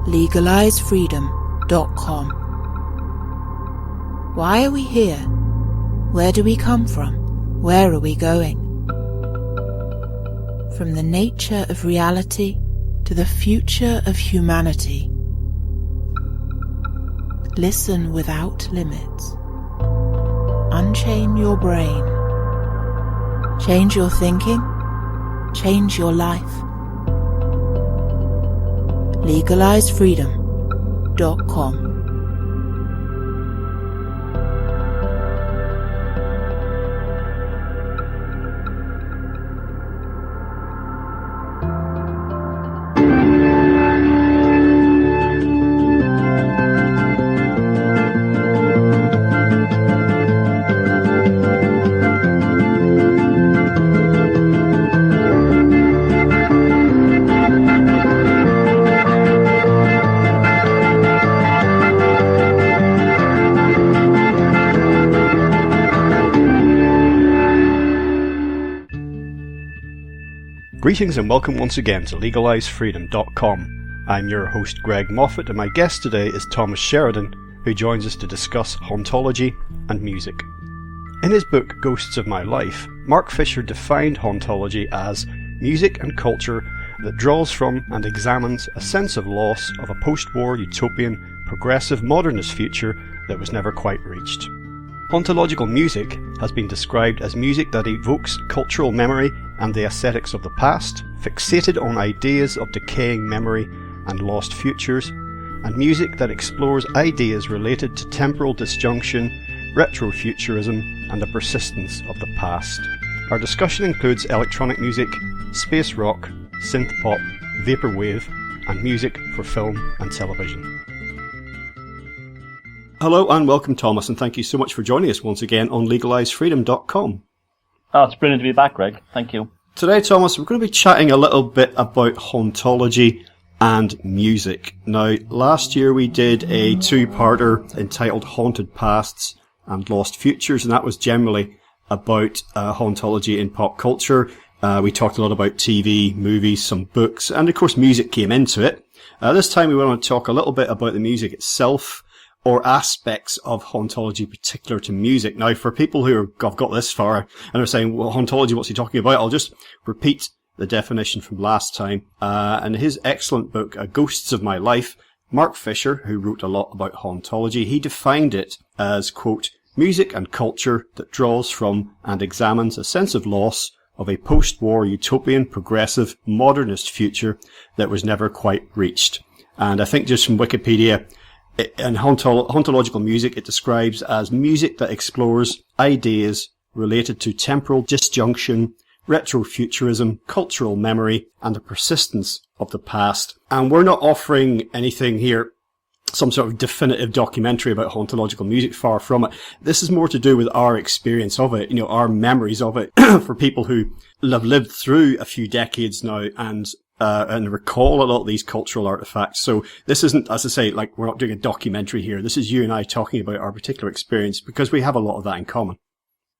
legalizefreedom.com. Why are we here? Where do we come from? Where are we going? From the nature of reality to the future of humanity. Listen without limits. Unchain your brain. Change your thinking. Change your life. legalizefreedom.com. Greetings and welcome once again to legalizefreedom.com. I'm your host Greg Moffitt, and my guest today is Thomas Sheridan, who joins us to discuss hauntology and music. In his book Ghosts of My Life, Mark Fisher defined hauntology as music and culture that draws from and examines a sense of loss of a post-war utopian progressive modernist future that was never quite reached. Hauntological music has been described as music that evokes cultural memory and the aesthetics of the past, fixated on ideas of decaying memory and lost futures, and music that explores ideas related to temporal disjunction, retrofuturism, and the persistence of the past. Our discussion includes electronic music, space rock, synth pop, vaporwave, and music for film and television. Hello and welcome, Thomas, and thank you so much for joining us once again on legalizefreedom.com. Oh, it's brilliant to be back, Greg. Thank you. Today, Thomas, we're going to be chatting a little bit about hauntology and music. Now, last year we did a two-parter entitled Haunted Pasts and Lost Futures, and that was generally about hauntology in pop culture. We talked a lot about TV, movies, some books, and of course music came into it. This time we want to talk a little bit about the music itself, or aspects of hauntology particular to music. Now, for people who have got this far and are saying, well, hauntology, what's he talking about? I'll just repeat the definition from last time. And his excellent book, Ghosts of My Life, Mark Fisher, who wrote a lot about hauntology, he defined it as, quote, music and culture that draws from and examines a sense of loss of a post-war utopian progressive modernist future that was never quite reached. And I think just from Wikipedia, in hauntological music, it describes as music that explores ideas related to temporal disjunction, retrofuturism, cultural memory, and the persistence of the past. And we're not offering anything here, some sort of definitive documentary about hauntological music, far from it. This is more to do with our experience of it, our memories of it, for people who have lived through a few decades now and recall a lot of these cultural artifacts. So this isn't, as I say, like we're not doing a documentary here. This is you and I talking about our particular experience because we have a lot of that in common.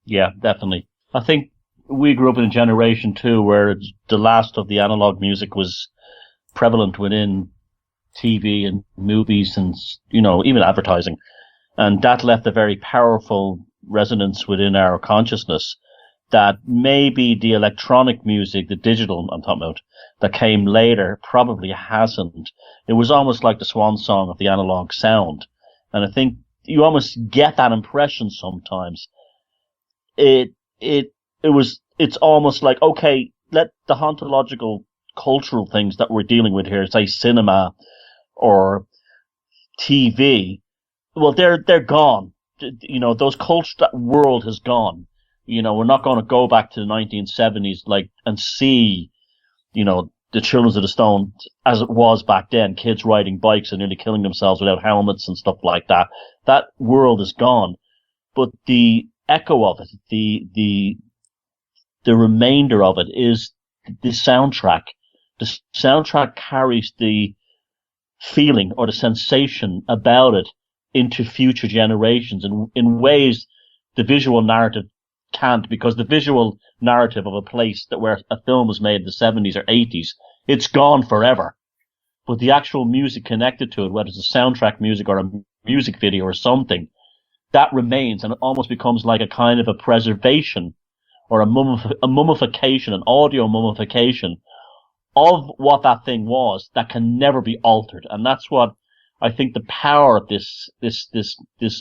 Yeah, definitely. I think we grew up in a generation too where the last of the analog music was prevalent within TV and movies and, even advertising. And that left a very powerful resonance within our consciousness that maybe the electronic music, the digital I'm talking about, that came later probably hasn't. It was almost like the swan song of the analog sound. And I think you almost get that impression sometimes. It's almost like, okay, let the hauntological cultural things that we're dealing with here, say cinema or TV, well, they're gone. Those culture, that world has gone. We're not going to go back to the 1970s, and see, the Children of the Stone as it was back then, kids riding bikes and nearly killing themselves without helmets and stuff like that. That world is gone. But the echo of it, the remainder of it is the soundtrack. The soundtrack carries the feeling or the sensation about it into future generations in ways the visual narrative can't, because the visual narrative of a place where a film was made in the 70s or 80s, it's gone forever. but the actual music connected to it, whether it's a soundtrack music or a music video or something, that remains, and it almost becomes like a kind of a preservation or a mummification, an audio mummification of what that thing was that can never be altered. And that's what I think the power of this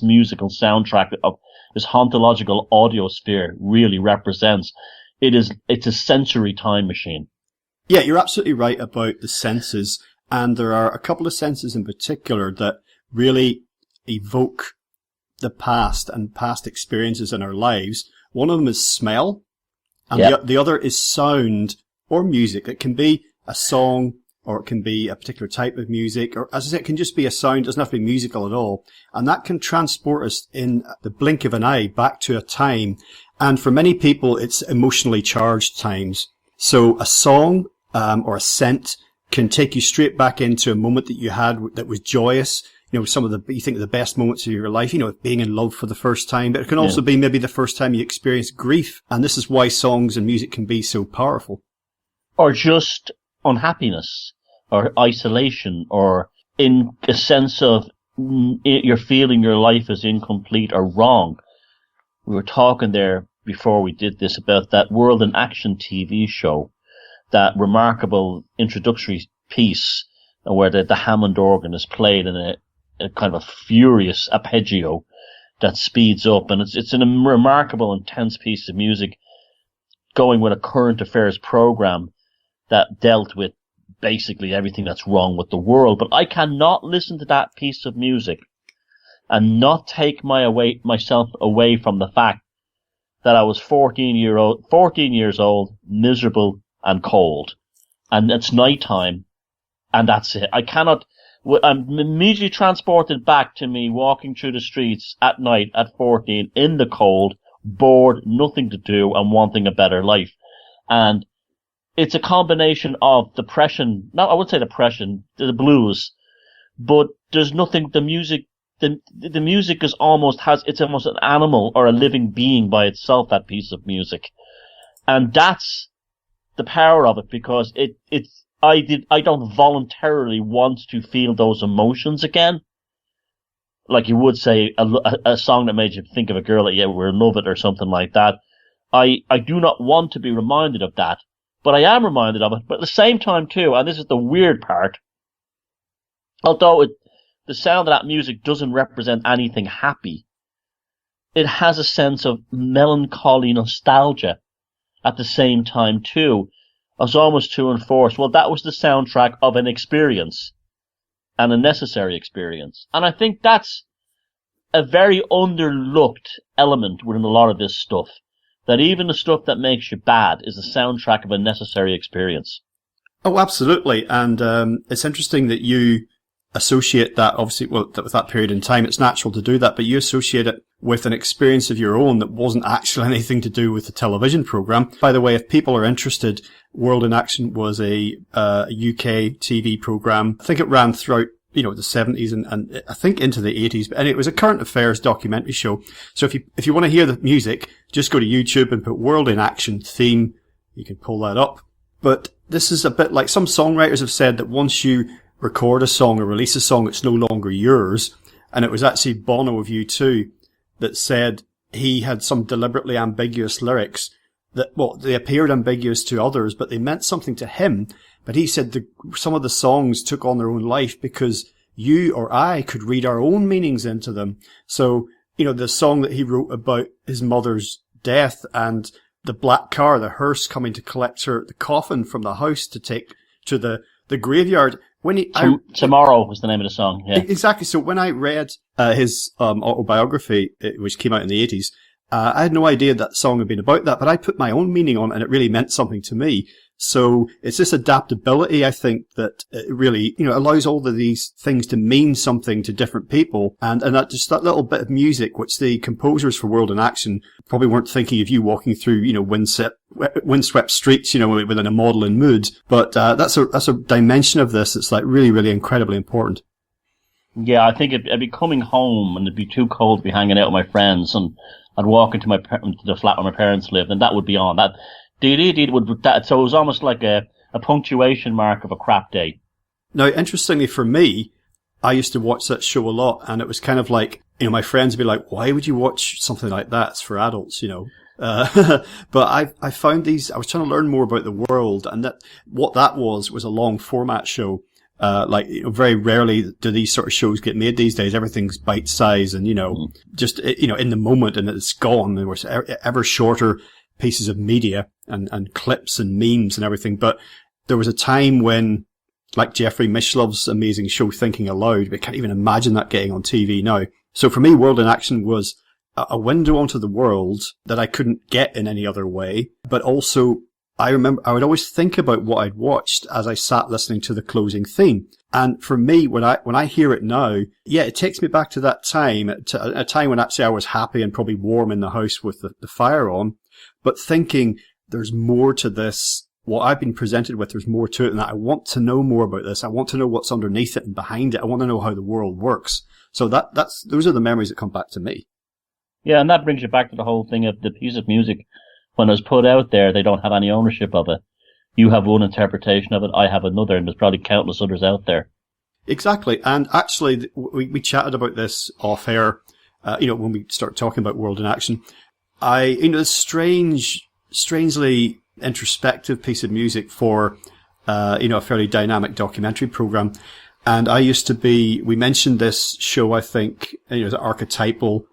musical soundtrack of this hauntological audiosphere really represents. It's a sensory time machine. Yeah, you're absolutely right about the senses, and there are a couple of senses in particular that really evoke the past and past experiences in our lives. One of them is smell, and the other is sound or music. It can be a song, or it can be a particular type of music, or as I said, it can just be a sound. It doesn't have to be musical at all. And that can transport us in the blink of an eye back to a time. And for many people, it's emotionally charged times. So a song, or a scent can take you straight back into a moment that you had that was joyous. You know, you think of the best moments of your life, you know, being in love for the first time, but it can also be maybe the first time you experience grief. And this is why songs and music can be so powerful. Or just unhappiness, or isolation, or in a sense of you're feeling your life is incomplete or wrong. We were talking there before we did this about that World in Action TV show, that remarkable introductory piece where the Hammond organ is played in a kind of a furious arpeggio that speeds up, and it's a remarkable, intense piece of music going with a current affairs program that dealt with basically everything that's wrong with the world. But I cannot listen to that piece of music and not take myself away from the fact that I was 14 years old, miserable and cold, and it's nighttime, and that's it. I'm immediately transported back to me walking through the streets at night at 14 in the cold, bored, nothing to do, and wanting a better life. And it's a combination of depression, I would say depression, the blues, but there's nothing, the music is almost an animal or a living being by itself, that piece of music. And that's the power of it, because I don't voluntarily want to feel those emotions again. Like you would say, a song that made you think of a girl that you were in love with or something like that. I do not want to be reminded of that, but I am reminded of it. But at the same time too, and this is the weird part, although the sound of that music doesn't represent anything happy, it has a sense of melancholy nostalgia at the same time too. As almost to enforce, well, that was the soundtrack of an experience, and a necessary experience. And I think that's a very underlooked element within a lot of this stuff, that even the stuff that makes you bad is the soundtrack of a necessary experience. Oh, absolutely. And it's interesting that you associate that, obviously, with that period in time. It's natural to do that, but you associate it with an experience of your own that wasn't actually anything to do with the television program. By the way, if people are interested, World in Action was a UK TV program. I think it ran throughout, the 70s and I think into the 80s. But anyway, it was a current affairs documentary show. So if you want to hear the music, just go to YouTube and put World in Action theme. You can pull that up. But this is a bit like some songwriters have said that once you record a song or release a song, it's no longer yours. And it was actually Bono of U2 that said he had some deliberately ambiguous lyrics that, they appeared ambiguous to others, but they meant something to him. But he said some of the songs took on their own life because you or I could read our own meanings into them. So, the song that he wrote about his mother's death and the black car, the hearse coming to collect the coffin from the house to take to the graveyard. Tomorrow was the name of the song. Yeah, exactly. So when I read his autobiography, which came out in the 80s, I had no idea that song had been about that, but I put my own meaning on it, and it really meant something to me. So it's this adaptability, I think, that it really, allows all of these things to mean something to different people. And that just that little bit of music, which the composers for World in Action probably weren't thinking of you walking through, windswept streets, within a maudlin mood. But, that's a dimension of this that's like really, really incredibly important. Yeah, I think I'd be coming home and it'd be too cold to be hanging out with my friends, and I'd walk into the flat where my parents lived, and that would be on. So it was almost like a punctuation mark of a crap day. Now, interestingly for me, I used to watch that show a lot, and it was kind of like, my friends would be like, why would you watch something like that? It's for adults, But I found I was trying to learn more about the world, and what that was a long format show. Very rarely do these sort of shows get made these days. Everything's bite size and, just, in the moment, and it's gone. There was ever shorter pieces of media and clips and memes and everything. But there was a time when, like Jeffrey Mishlov's amazing show Thinking Aloud, we can't even imagine that getting on TV now. So for me, World in Action was a window onto the world that I couldn't get in any other way. But also, I remember I would always think about what I'd watched as I sat listening to the closing theme. And for me, when I hear it now, it takes me back to that time, to a time when actually I was happy and probably warm in the house with the fire on, but thinking there's more to this. What I've been presented with, there's more to it, and that I want to know more about this. I want to know what's underneath it and behind it. I want to know how the world works. So those are the memories that come back to me. Yeah, and that brings you back to the whole thing of the piece of music. When it was put out there, they don't have any ownership of it. You have one interpretation of it, I have another, and there's probably countless others out there. Exactly, and actually, we chatted about this off air, when we started talking about World in Action. This strangely introspective piece of music for, a fairly dynamic documentary program. And we mentioned this show, I think, the archetypal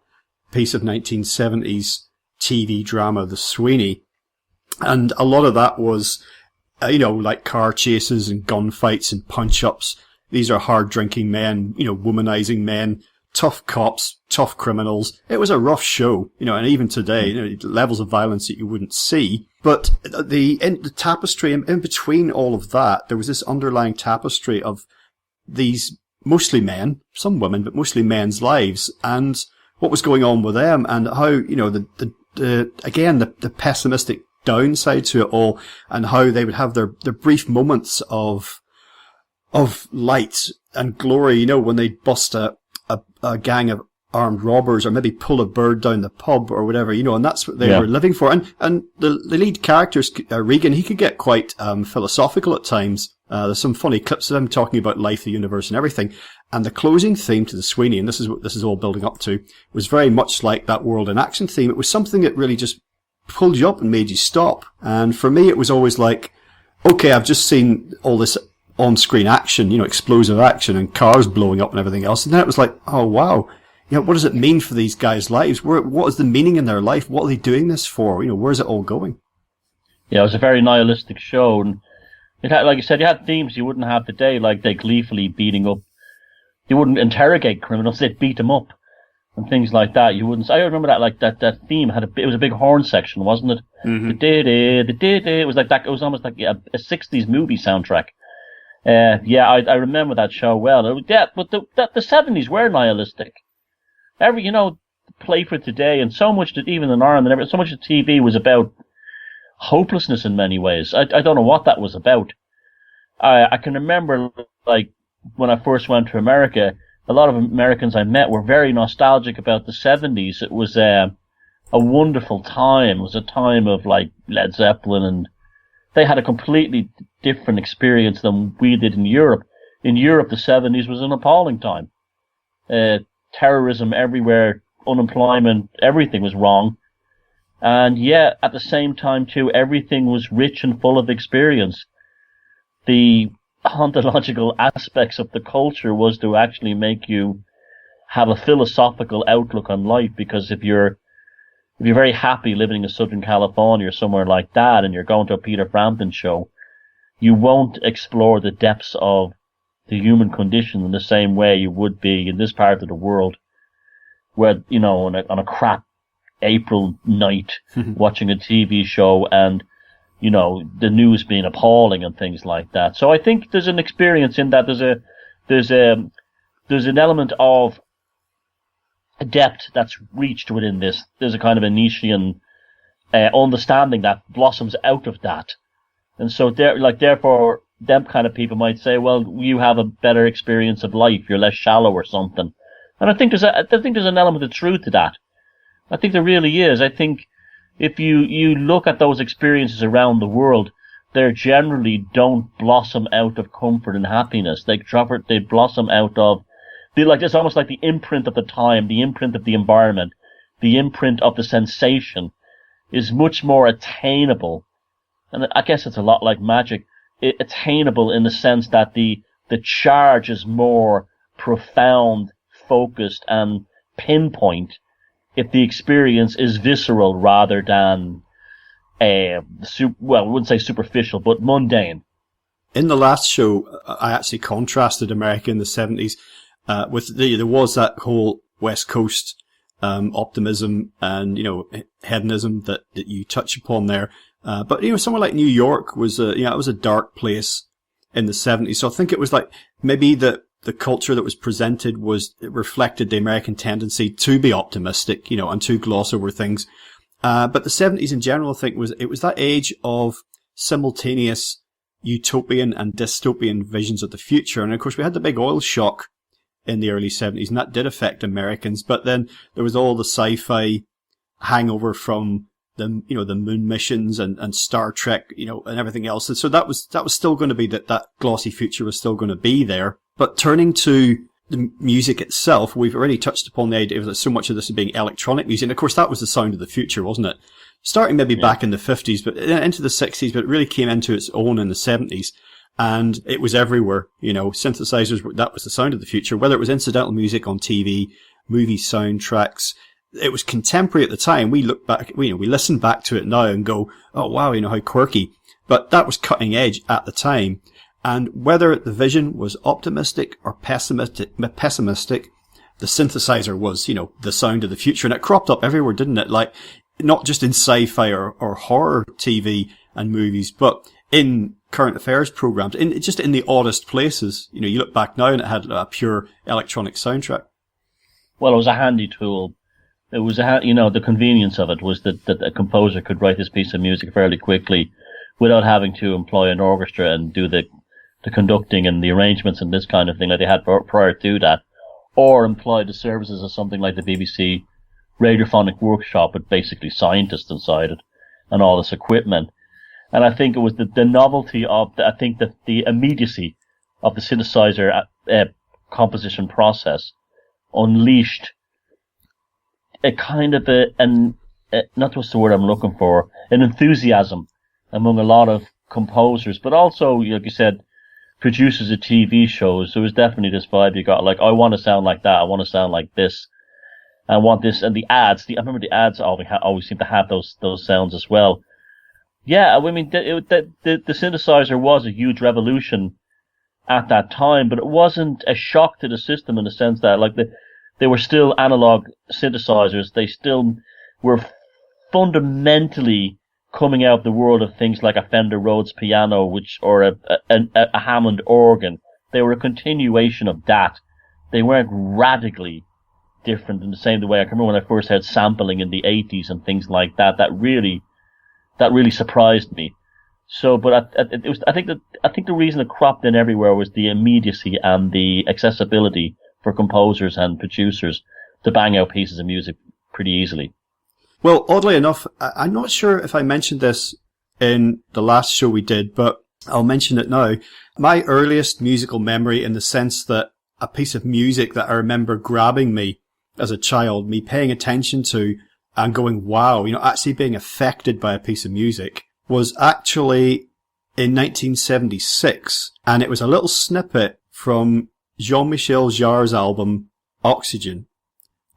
piece of 1970s TV drama, The Sweeney. And a lot of that was, like car chases and gunfights and punch-ups. These are hard-drinking men, womanizing men, tough cops, tough criminals. It was a rough show, and even today, levels of violence that you wouldn't see. But the tapestry, in between all of that, there was this underlying tapestry of these mostly men, some women, but mostly men's lives, and what was going on with them, and how, the pessimistic downside to it all, and how they would have their brief moments of light and glory, when they'd bust a gang of armed robbers, or maybe pull a bird down the pub or whatever, and that's what they were living for. And the lead characters, Regan, he could get quite philosophical at times. There's some funny clips of him talking about life, the universe, and everything. And the closing theme to the Sweeney, and this is what this is all building up to, was very much like that World in Action theme. It was something that really just pulled you up and made you stop. And for me, it was always like, okay, I've just seen all this on-screen action, explosive action and cars blowing up and everything else. And then it was like, oh wow, what does it mean for these guys' lives? What is the meaning in their life? What are they doing this for? Where's it all going? Yeah, it was a very nihilistic show, and it had, like you said, you had themes you wouldn't have today, like they gleefully beating up. You wouldn't interrogate criminals; they'd beat them up and things like that. You wouldn't. I remember that theme had it was a big horn section, wasn't it? Mm-hmm. It was like that. It was almost like a 60s movie soundtrack. I remember that show well. But the 70s were nihilistic. Play for today, and so much that even in Ireland, so much of TV was about hopelessness in many ways. I don't know what that was about. I can remember, like, when I first went to America, a lot of Americans I met were very nostalgic about the 70s. It was a wonderful time. It was a time of, like, Led Zeppelin, and they had a completely different experience than we did in Europe. In Europe, the 70s was an appalling time. Terrorism everywhere, unemployment, everything was wrong. And yet, at the same time, too, everything was rich and full of experience. The hauntological aspects of the culture was to actually make you have a philosophical outlook on life, because if you're very happy living in Southern California or somewhere like that, and you're going to a Peter Frampton show, you won't explore the depths of the human condition in the same way you would be in this part of the world, where, on a crap April night, watching a TV show and, the news being appalling and things like that. So I think there's an experience in that. There's an element of a depth that's reached within this. There's a kind of a Nietzschean understanding that blossoms out of that. And so therefore, them kind of people might say, well, you have a better experience of life, you're less shallow or something. And I think there's an element of truth to that. I think there really is. I think if you look at those experiences around the world, they generally don't blossom out of comfort and happiness. They blossom out of, it's almost like the imprint of the time, the imprint of the environment, the imprint of the sensation is much more attainable. And I guess it's a lot like magic. Attainable in the sense that the charge is more profound, focused, and pinpoint if the experience is visceral rather than, I wouldn't say superficial, but mundane. In the last show, I actually contrasted America in the 70s with there was that whole West Coast optimism and, hedonism that you touch upon there. But, somewhere like New York was it was a dark place in the 70s. So I think it was like maybe the culture that was presented it reflected the American tendency to be optimistic, and to gloss over things. But the 70s in general, I think it was that age of simultaneous utopian and dystopian visions of the future. And of course we had the big oil shock in the early 70s, and that did affect Americans. But then there was all the sci-fi hangover from the moon missions and Star Trek, and everything else. And so that was still going to be that glossy future was still going to be there. But turning to the music itself, we've already touched upon the idea that so much of this is being electronic music. And of course that was the sound of the future, wasn't it? Starting maybe back in the 50s, but into the 60s, but it really came into its own in the 70s. And it was everywhere, synthesizers, that was the sound of the future, whether it was incidental music on TV, movie soundtracks. It was contemporary at the time. We look back, we listen back to it now and go, oh wow, how quirky. But that was cutting edge at the time. And whether the vision was optimistic or pessimistic, the synthesizer was, the sound of the future. And it cropped up everywhere, didn't it? Like, not just in sci-fi or horror TV and movies, but in current affairs programs, just in the oddest places. You look back now and it had a pure electronic soundtrack. Well, it was a handy tool. It was the convenience of it was that a composer could write this piece of music fairly quickly without having to employ an orchestra and do the conducting and the arrangements and this kind of thing like they had prior to that, or employ the services of something like the BBC radiophonic workshop with basically scientists inside it and all this equipment. And I think it was the novelty of the immediacy of the synthesizer composition process unleashed a kind of not what's the word I'm looking for, an enthusiasm among a lot of composers, but also, like you said, producers of TV shows. There was definitely this vibe you got, like, I want to sound like that, I want to sound like this, I want this, and the ads, I remember the ads always seem to have those sounds as well. Yeah, I mean, the synthesizer was a huge revolution at that time, but it wasn't a shock to the system in the sense that, like, they were still analog synthesizers. They still were fundamentally coming out of the world of things like a Fender Rhodes piano, or a Hammond organ. They were a continuation of that. They weren't radically different in the same way. I can remember when I first heard sampling in the 80s and things like that. That really surprised me. So, but I think the reason it cropped in everywhere was the immediacy and the accessibility for composers and producers to bang out pieces of music pretty easily. Well, oddly enough, I'm not sure if I mentioned this in the last show we did, but I'll mention it now. My earliest musical memory, in the sense that a piece of music that I remember grabbing me as a child, me paying attention to and going, wow, actually being affected by a piece of music, was actually in 1976. And it was a little snippet from Jean-Michel Jarre's album, Oxygen.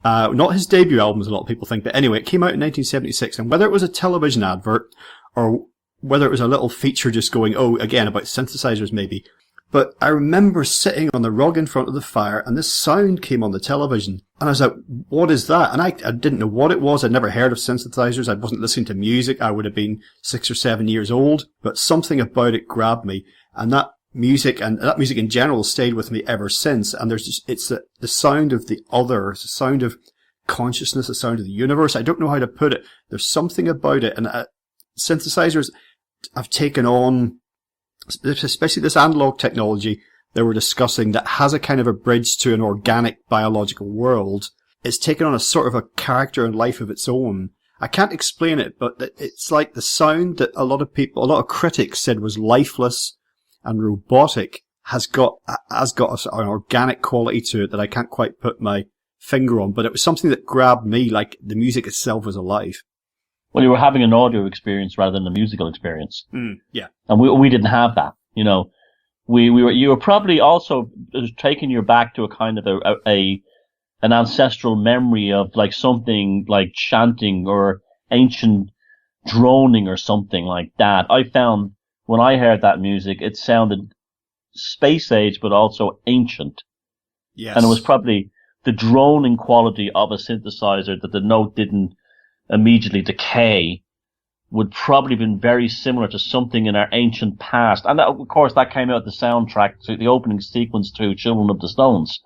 Not his debut album, as a lot of people think, but anyway, it came out in 1976, and whether it was a television advert, or whether it was a little feature just going, again, about synthesizers maybe, but I remember sitting on the rug in front of the fire, and this sound came on the television, and I was like, what is that? And I didn't know what it was. I'd never heard of synthesizers. I wasn't listening to music. I would have been 6 or 7 years old, but something about it grabbed me, and that music, and that music in general, stayed with me ever since. And it's the sound of the other, it's the sound of consciousness, the sound of the universe. I don't know how to put it. There's something about it, and synthesizers have taken on, especially this analog technology that we're discussing, that has a kind of a bridge to an organic biological world. It's taken on a sort of a character and life of its own, I can't explain it, but it's like the sound that a lot of critics said was lifeless and robotic has got an organic quality to it that I can't quite put my finger on, but it was something that grabbed me, like the music itself was alive. Well, you were having an audio experience rather than a musical experience. Yeah. And we didn't have that, you know. You were probably also taking you back to a kind of an ancestral memory of like something like chanting or ancient droning or something like that. I found when I heard that music, it sounded space age, but also ancient. Yes. And it was probably the droning quality of a synthesizer that the note didn't immediately decay would probably have been very similar to something in our ancient past. And that, of course, that came out the soundtrack to the opening sequence to Children of the Stones,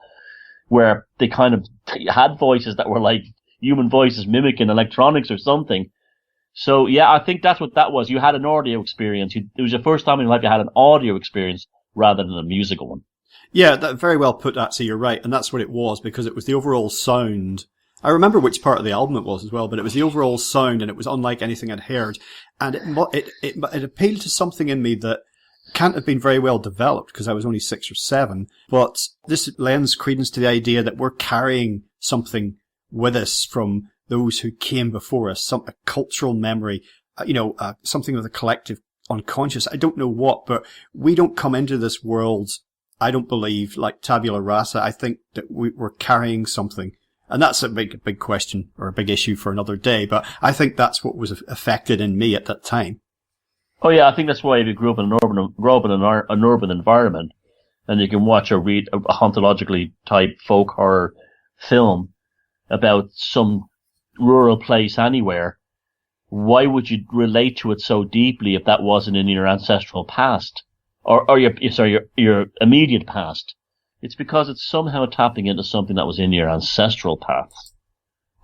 where they kind of had voices that were like human voices mimicking electronics or something. So, yeah, I think that's what that was. You had an audio experience. It was your first time in your life you had an audio experience rather than a musical one. Yeah, that very well put, actually, you're right. And that's what it was, because it was the overall sound. I remember which part of the album it was as well, but it was the overall sound, and it was unlike anything I'd heard. And it appealed to something in me that can't have been very well developed, because I was only 6 or 7. But this lends credence to the idea that we're carrying something with us from those who came before us, a cultural memory, something of the collective unconscious. I don't know what, but we don't come into this world, I don't believe, like tabula rasa. I think that we're carrying something. And that's a big question or a big issue for another day. But I think that's what was affected in me at that time. Oh yeah, I think that's why if you grew up in an urban environment, and you can watch or read a hauntologically type folk horror film about some rural place anywhere, why would you relate to it so deeply if that wasn't in your ancestral past or your immediate past? It's because it's somehow tapping into something that was in your ancestral past.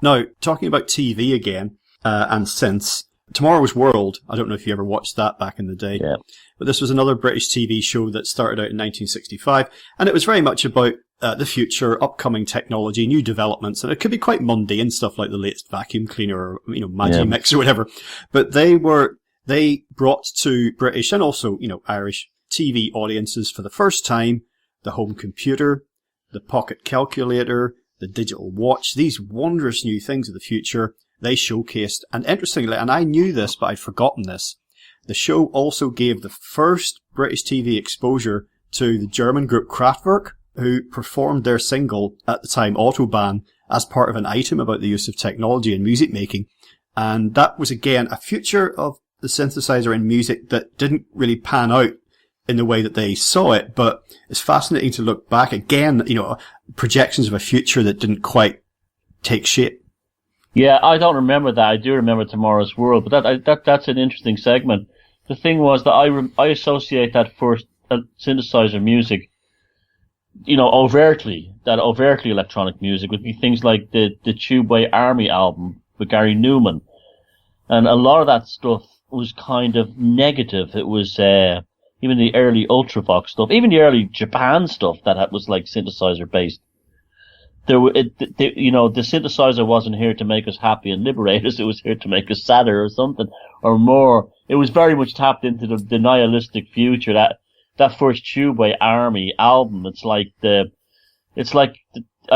Now, talking about TV again, and synths, Tomorrow's World, I don't know if you ever watched that back in the day, yeah. But this was another British TV show that started out in 1965, and it was very much about the future, upcoming technology, new developments, and it could be quite mundane stuff like the latest vacuum cleaner or, Magimix or whatever. But they brought to British and also, Irish TV audiences for the first time the home computer, the pocket calculator, the digital watch, these wondrous new things of the future they showcased. And interestingly, and I knew this, but I'd forgotten this, the show also gave the first British TV exposure to the German group Kraftwerk, who performed their single at the time, Autobahn, as part of an item about the use of technology in music making. And that was again a future of the synthesizer in music that didn't really pan out in the way that they saw it, but it's fascinating to look back again, projections of a future that didn't quite take shape. Yeah, I don't remember that. I do remember Tomorrow's World, but that's an interesting segment. The thing was that I associate that first synthesizer music, overtly electronic music would be things like the Tubeway Army album with Gary Newman. And a lot of that stuff was kind of negative. It was, even the early Ultravox stuff, even the early Japan stuff that was like synthesizer based. The synthesizer wasn't here to make us happy and liberate us. It was here to make us sadder or something or more. It was very much tapped into the nihilistic future. That first Tubeway Army album, I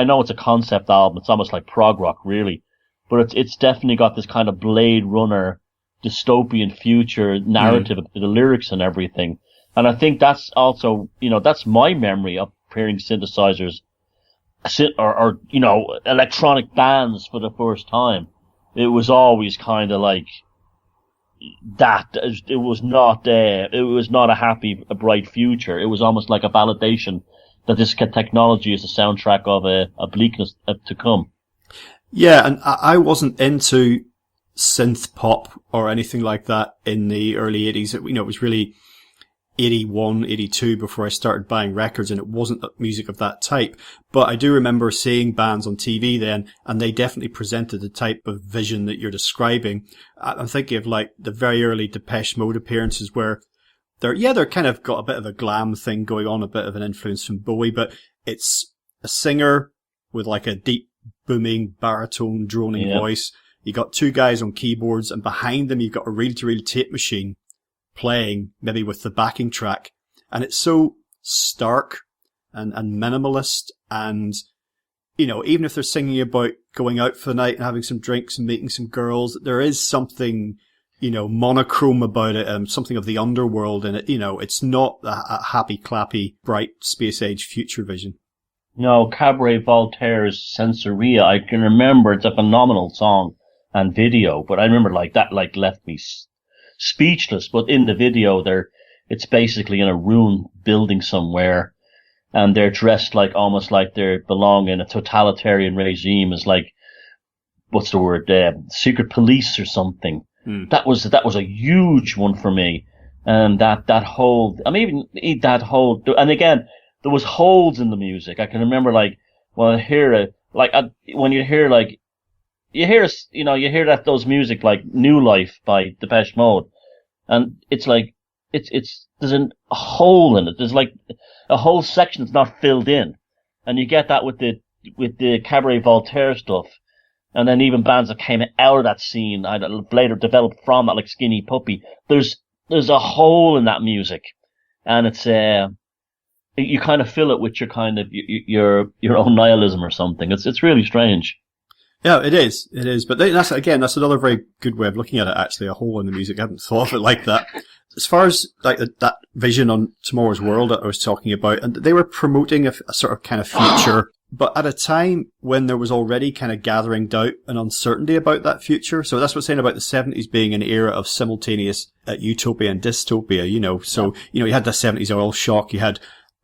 know it's a concept album. It's almost like prog rock, really, but it's definitely got this kind of Blade Runner dystopian future narrative of the lyrics and everything. And I think that's also, that's my memory of hearing synthesizers or electronic bands for the first time. It was always kind of like that. It was not a happy, a bright future. It was almost like a validation that this technology is a soundtrack of a bleakness to come. Yeah, and I wasn't into synth pop or anything like that in the early 80s. It was really 81, 82 before I started buying records, and it wasn't music of that type. But I do remember seeing bands on TV then, and they definitely presented the type of vision that you're describing. I'm thinking of like the very early Depeche Mode appearances where they're kind of got a bit of a glam thing going on, a bit of an influence from Bowie, but it's a singer with like a deep booming baritone droning voice, You got two guys on keyboards, and behind them you've got a reel-to-reel tape machine playing, maybe with the backing track. And it's so stark and minimalist, and, you know, even if they're singing about going out for the night and having some drinks and meeting some girls, there is something, you know, monochrome about it, something of the underworld in it. You know, it's not a happy, clappy, bright space age future vision. No, Cabaret Voltaire's Sensoria, I can remember, it's a phenomenal song and video, but I remember that left me speechless. But in the video it's basically in a ruined building somewhere, and they're dressed almost like they belong in a totalitarian regime, as what's the word, secret police or something. That was a huge one for me. And that whole, and again, there was holes in the music. I can remember when I hear it, when you hear that those music like New Life by Depeche Mode, and it's there's a hole in it. There's a whole section that's not filled in, and you get that with the Cabaret Voltaire stuff, and then even bands that came out of that scene, I later developed from that, like Skinny Puppy. There's a hole in that music, and it's you kind of fill it with your kind of your own nihilism or something. It's really strange. Yeah, it is. But that's another very good way of looking at it, actually, a hole in the music. I hadn't thought of it like that. As far as that vision on Tomorrow's World that I was talking about, and they were promoting a sort of kind of future, but at a time when there was already kind of gathering doubt and uncertainty about that future. So that's what's saying about the 70s being an era of simultaneous utopia and dystopia, you know. So, you know, you had the 70s oil shock, you had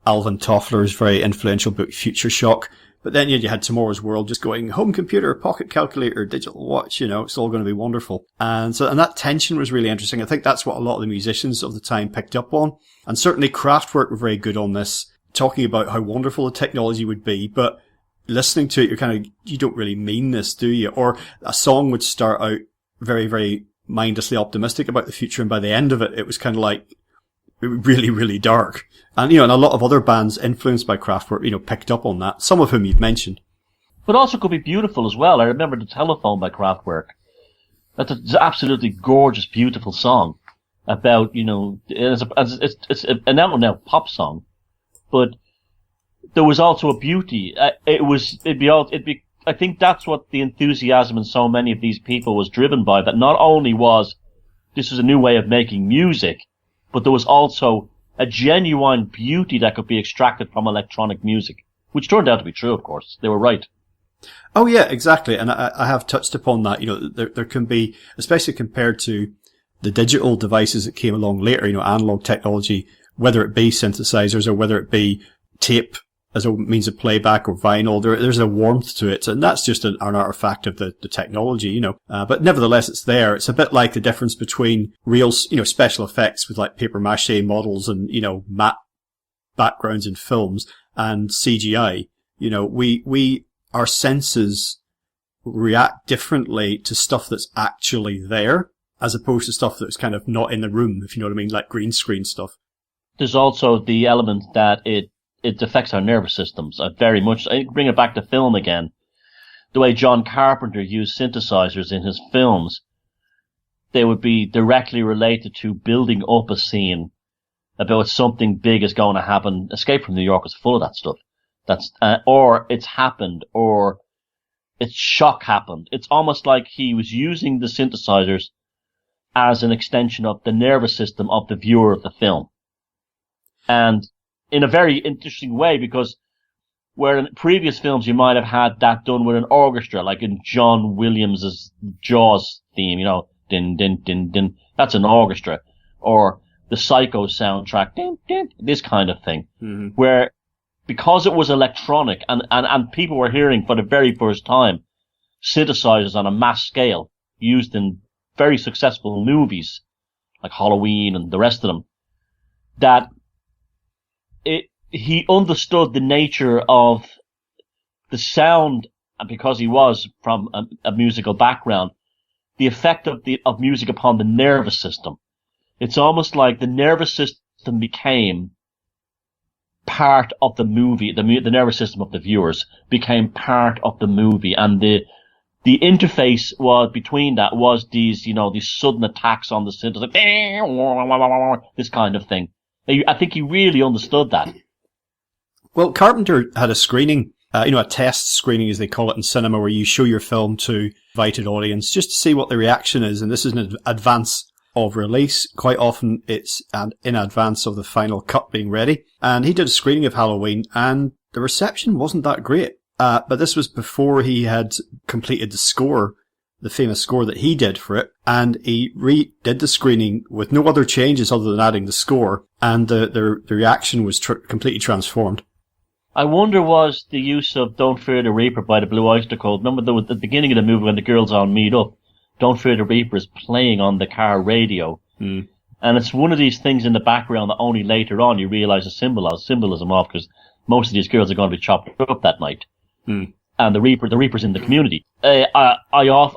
Alvin Toffler's very influential book, Future Shock. But then you had Tomorrow's World just going, home computer, pocket calculator, digital watch, you know, it's all going to be wonderful. And that tension was really interesting. I think that's what a lot of the musicians of the time picked up on. And certainly Kraftwerk were very good on this, talking about how wonderful the technology would be. But listening to it, you don't really mean this, do you? Or a song would start out very, very mindlessly optimistic about the future. And by the end of it, it was kind of like really, really dark. And, you know, and a lot of other bands influenced by Kraftwerk, you know, picked up on that. Some of whom you've mentioned. But also could be beautiful as well. I remember The Telephone by Kraftwerk. That's an absolutely gorgeous, beautiful song about, you know, it's an out-and-out pop song, but there was also a beauty. I think that's what the enthusiasm in so many of these people was driven by, that not only was this was a new way of making music, but there was also a genuine beauty that could be extracted from electronic music, which turned out to be true, of course. They were right. Oh yeah, exactly. And I have touched upon that. You know, there can be, especially compared to the digital devices that came along later, you know, analog technology, whether it be synthesizers or whether it be tape as a means of playback or vinyl, there's a warmth to it. And that's just an artifact of the technology, you know. But nevertheless, it's there. It's a bit like the difference between real, you know, special effects with like paper mache models and, you know, matte backgrounds in films and CGI. You know, our senses react differently to stuff that's actually there as opposed to stuff that's kind of not in the room, if you know what I mean, like green screen stuff. There's also the element that it affects our nervous systems very much. I bring it back to film again. The way John Carpenter used synthesizers in his films, they would be directly related to building up a scene about something big is going to happen. Escape from New York is full of that stuff. That's or it's happened, or it's shock happened. It's almost like he was using the synthesizers as an extension of the nervous system of the viewer of the film. And in a very interesting way, because where in previous films you might have had that done with an orchestra, like in John Williams's Jaws theme, you know, din, din, din, din, that's an orchestra. Or the Psycho soundtrack, din, din, this kind of thing. Mm-hmm. Where, because it was electronic and people were hearing for the very first time synthesizers on a mass scale used in very successful movies, like Halloween and the rest of them, that he understood the nature of the sound, and because he was from a musical background, the effect of music upon the nervous system. It's almost like the nervous system became part of the movie. The nervous system of the viewers became part of the movie, and the the interface was between that was these, these sudden attacks on the synth, like this kind of thing. I think he really understood that. Well, Carpenter had a screening, a test screening as they call it in cinema, where you show your film to invited audience just to see what the reaction is. And this is in advance of release. Quite often it's in advance of the final cut being ready. And he did a screening of Halloween, and the reception wasn't that great. But this was before he had completed the score, the famous score that he did for it, and he redid the screening with no other changes other than adding the score, and the reaction was completely transformed. I wonder, was the use of Don't Fear the Reaper by the Blue Oyster Cult, remember at the beginning of the movie when the girls all meet up, Don't Fear the Reaper is playing on the car radio. And it's one of these things in the background that only later on you realise the symbolism of, because most of these girls are going to be chopped up that night. And the Reaper's in the community. I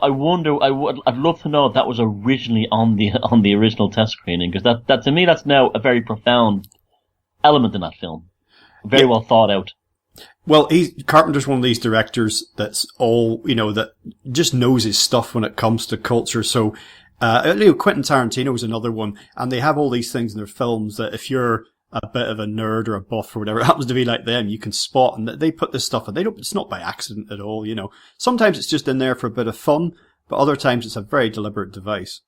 wonder. I'd love to know if that was originally on the original test screening, because that to me that's now a very profound element in that film, very well thought out. Well, Carpenter's one of these directors that's all that just knows his stuff when it comes to culture. So, Quentin Tarantino is another one, and they have all these things in their films that if you're a bit of a nerd or a buff or whatever it happens to be like them, you can spot, and they put this stuff, and it's not by accident at all, Sometimes it's just in there for a bit of fun, but other times it's a very deliberate device.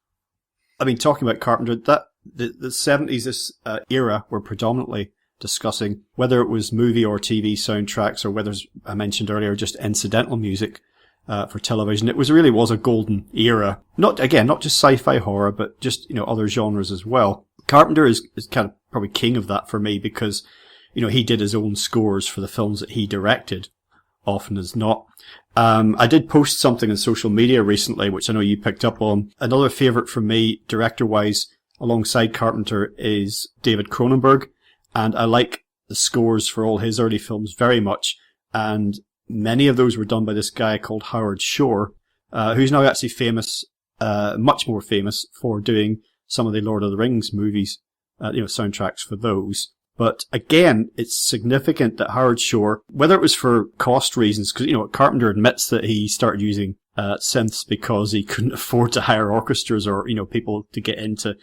I mean, talking about Carpenter, the 70s, this era, were predominantly discussing whether it was movie or TV soundtracks, or whether, as I mentioned earlier, just incidental music for television. It really was a golden era. Not just sci-fi horror, but just, other genres as well. Carpenter is kind of probably king of that for me, because, he did his own scores for the films that he directed, often as not. I did post something on social media recently, which I know you picked up on. Another favourite for me, director-wise, alongside Carpenter, is David Cronenberg, and I like the scores for all his early films very much, and many of those were done by this guy called Howard Shore, who's now actually famous, much more famous for doing some of the Lord of the Rings movies, soundtracks for those. But again, it's significant that Howard Shore, whether it was for cost reasons, because, Carpenter admits that he started using synths because he couldn't afford to hire orchestras or, people to get into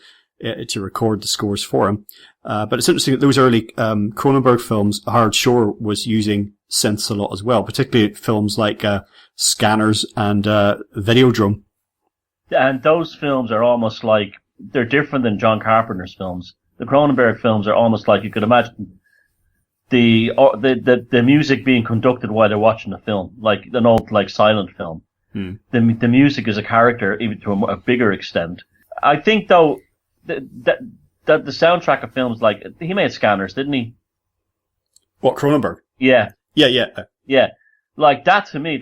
to record the scores for him. But it's interesting that those early Cronenberg films, Howard Shore was using synths a lot as well, particularly films like Scanners and Videodrome. And those films are almost like, they're different than John Carpenter's films. The Cronenberg films are almost like you could imagine the music being conducted while they're watching the film, like an old silent film. The music is a character, even to a bigger extent. I think though that the soundtrack of films, like, he made Scanners, didn't he? What, Cronenberg? Yeah. Yeah. Like that, to me,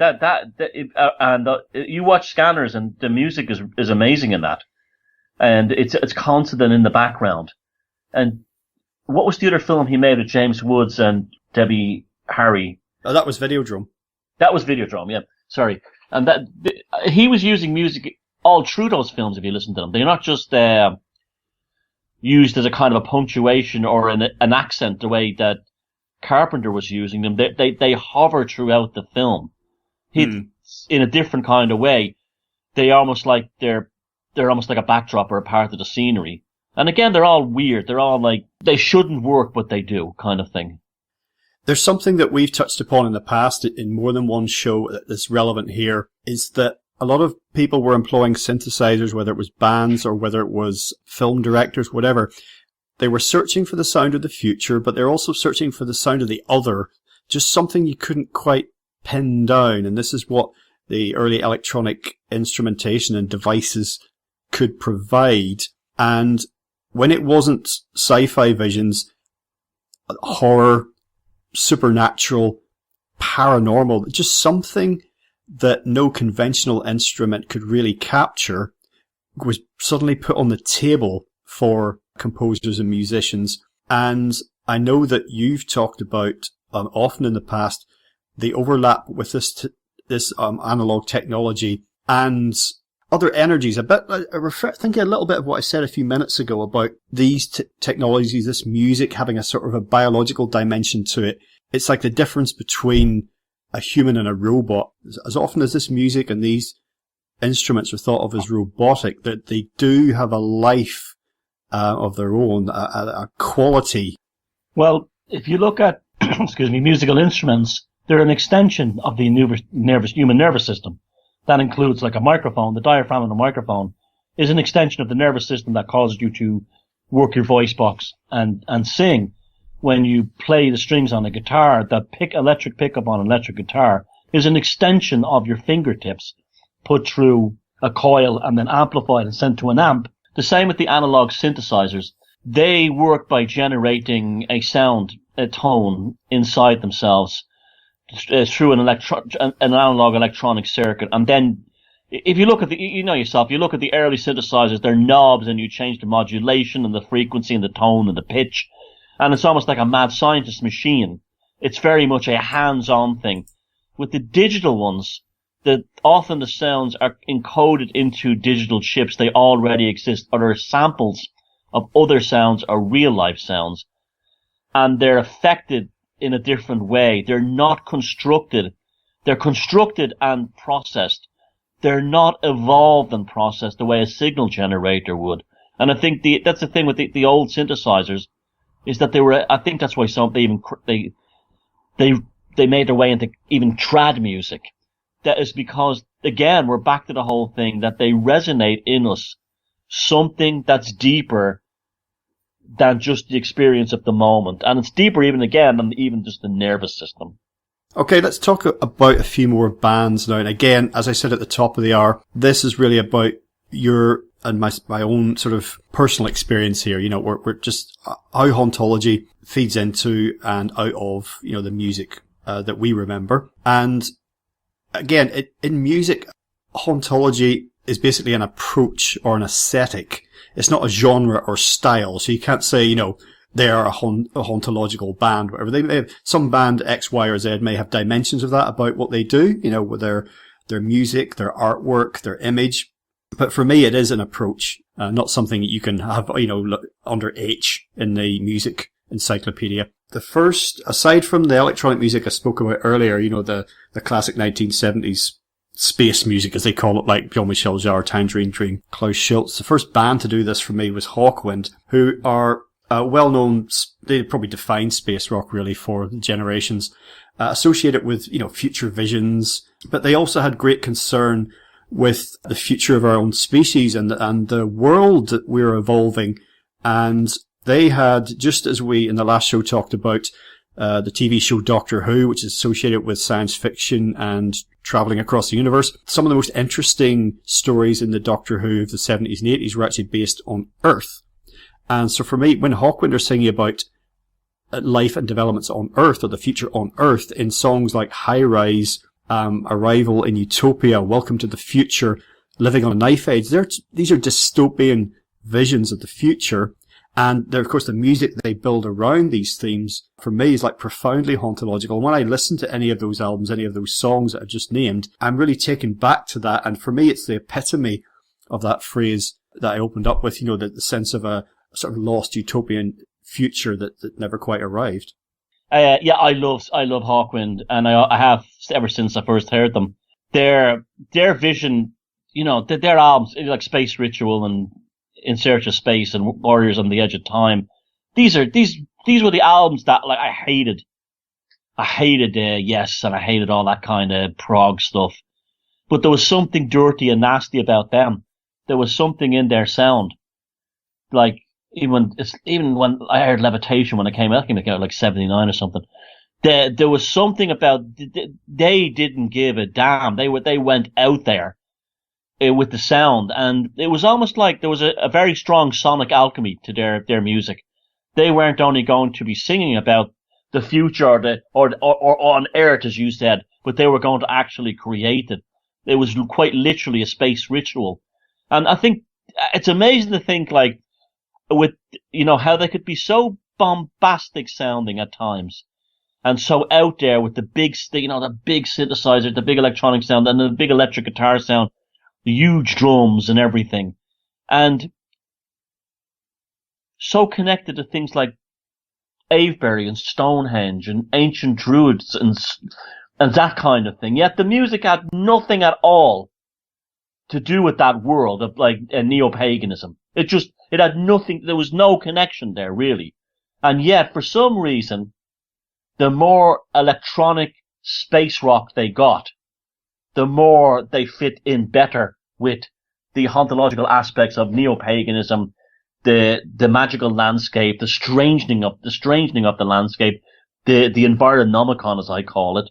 you watch Scanners and the music is amazing in that. And it's constant in the background. And what was the other film he made with James Woods and Debbie Harry? Oh, that was Videodrome. That was Videodrome, yeah. Sorry. And he was using music all through those films, if you listen to them. They're not just used as a kind of a punctuation or an accent, the way that Carpenter was using them. They hover throughout the film. In a different kind of way. They're almost like a backdrop or a part of the scenery. And again, they're all weird. They're all like, they shouldn't work, but they do, kind of thing. There's something that we've touched upon in the past in more than one show that's relevant here, is that a lot of people were employing synthesizers, whether it was bands or whether it was film directors, whatever. They were searching for the sound of the future, but they're also searching for the sound of the other, just something you couldn't quite pin down. And this is what the early electronic instrumentation and devices could provide. And when it wasn't sci-fi visions, horror, supernatural, paranormal, just something that no conventional instrument could really capture, was suddenly put on the table for composers and musicians. And I know that you've talked about often in the past the overlap with this analog technology and other energies. Thinking a little bit of what I said a few minutes ago about these technologies, this music having a sort of a biological dimension to it. It's like the difference between a human and a robot, as often as this music and these instruments are thought of as robotic, that they do have a life of their own, a quality. Well, if you look at, musical instruments, they're an extension of the human nervous system. That includes like a microphone. The diaphragm in a microphone is an extension of the nervous system that causes you to work your voice box and sing. When you play the strings on a guitar, the electric pickup on an electric guitar is an extension of your fingertips put through a coil and then amplified and sent to an amp. The same with the analog synthesizers. They work by generating a sound, a tone inside themselves through an analog electronic circuit. And then if you look at you look at the early synthesizers, they're knobs and you change the modulation and the frequency and the tone and the pitch. And it's almost like a mad scientist machine. It's very much a hands-on thing. With the digital ones, often the sounds are encoded into digital chips. They already exist, or they're samples of other sounds or real-life sounds. And they're affected in a different way. They're not constructed. They're constructed and processed. They're not evolved and processed the way a signal generator would. And I think that's the thing with the old synthesizers, is that I think that's why they made their way into even trad music. That is because, again, we're back to the whole thing that they resonate in us something that's deeper than just the experience of the moment. And it's deeper even than even just the nervous system. Okay, let's talk about a few more bands now. And again, as I said at the top of the hour, this is really about your and my own sort of personal experience here. You know, we're just how Hauntology feeds into and out of, you know, the music that we remember. And again, in music, Hauntology is basically an approach or an aesthetic. It's not a genre or style. So you can't say, you know, they are a hauntological band, whatever. They may have, some band X, Y, or Z may have dimensions of that about what they do, you know, with their music, their artwork, their image. But for me, it is an approach, not something that you can have, you know, under H in the music encyclopedia. The first, aside from the electronic music I spoke about earlier, you know, the classic 1970s space music, as they call it, like Jean-Michel Jarre, Tangerine Dream, Klaus Schulze. The first band to do this for me was Hawkwind, who are well-known. They probably define space rock really for generations, associated with, you know, future visions. But they also had great concern with the future of our own species and the world that we're evolving. And they had, just as we in the last show talked about the TV show Doctor Who, which is associated with science fiction and traveling across the universe, some of the most interesting stories in the Doctor Who of the 70s and 80s were actually based on Earth. And so for me, when Hawkwind are singing about life and developments on Earth, or the future on Earth, in songs like High Rise, Arrival in Utopia, Welcome to the Future, Living on a Knife Edge, these are dystopian visions of the future. And of course, the music they build around these themes, for me, is like profoundly hauntological. And when I listen to any of those albums, any of those songs that I've just named, I'm really taken back to that. And for me, it's the epitome of that phrase that I opened up with, you know, the sense of a sort of lost utopian future that never quite arrived. Yeah, I love Hawkwind, and I have ever since I first heard them. Their vision, you know, their albums, like Space Ritual and In Search of Space and Warriors on the Edge of Time. These were the albums that, like, I hated. I hated Yes, and I hated all that kind of prog stuff. But there was something dirty and nasty about them. There was something in their sound, like. Even when I heard Levitation when it came out, I think it came out like 79 or something. There was something about, they didn't give a damn. They went out there with the sound, and it was almost like there was a very strong sonic alchemy to their music. They weren't only going to be singing about the future or on Earth, as you said, but they were going to actually create it. It was quite literally a space ritual. And I think it's amazing to think, like, with, you know, how they could be so bombastic sounding at times and so out there with the big, you know, the big synthesizer, the big electronic sound and the big electric guitar sound, the huge drums and everything. And so connected to things like Avebury and Stonehenge and ancient druids and and that kind of thing. Yet the music had nothing at all to do with that world of like neo-paganism. It had nothing, there was no connection there really. And yet, for some reason, the more electronic space rock they got, the more they fit in better with the hauntological aspects of neo-paganism, the magical landscape, the strangening of the landscape, the environomicon, as I call it.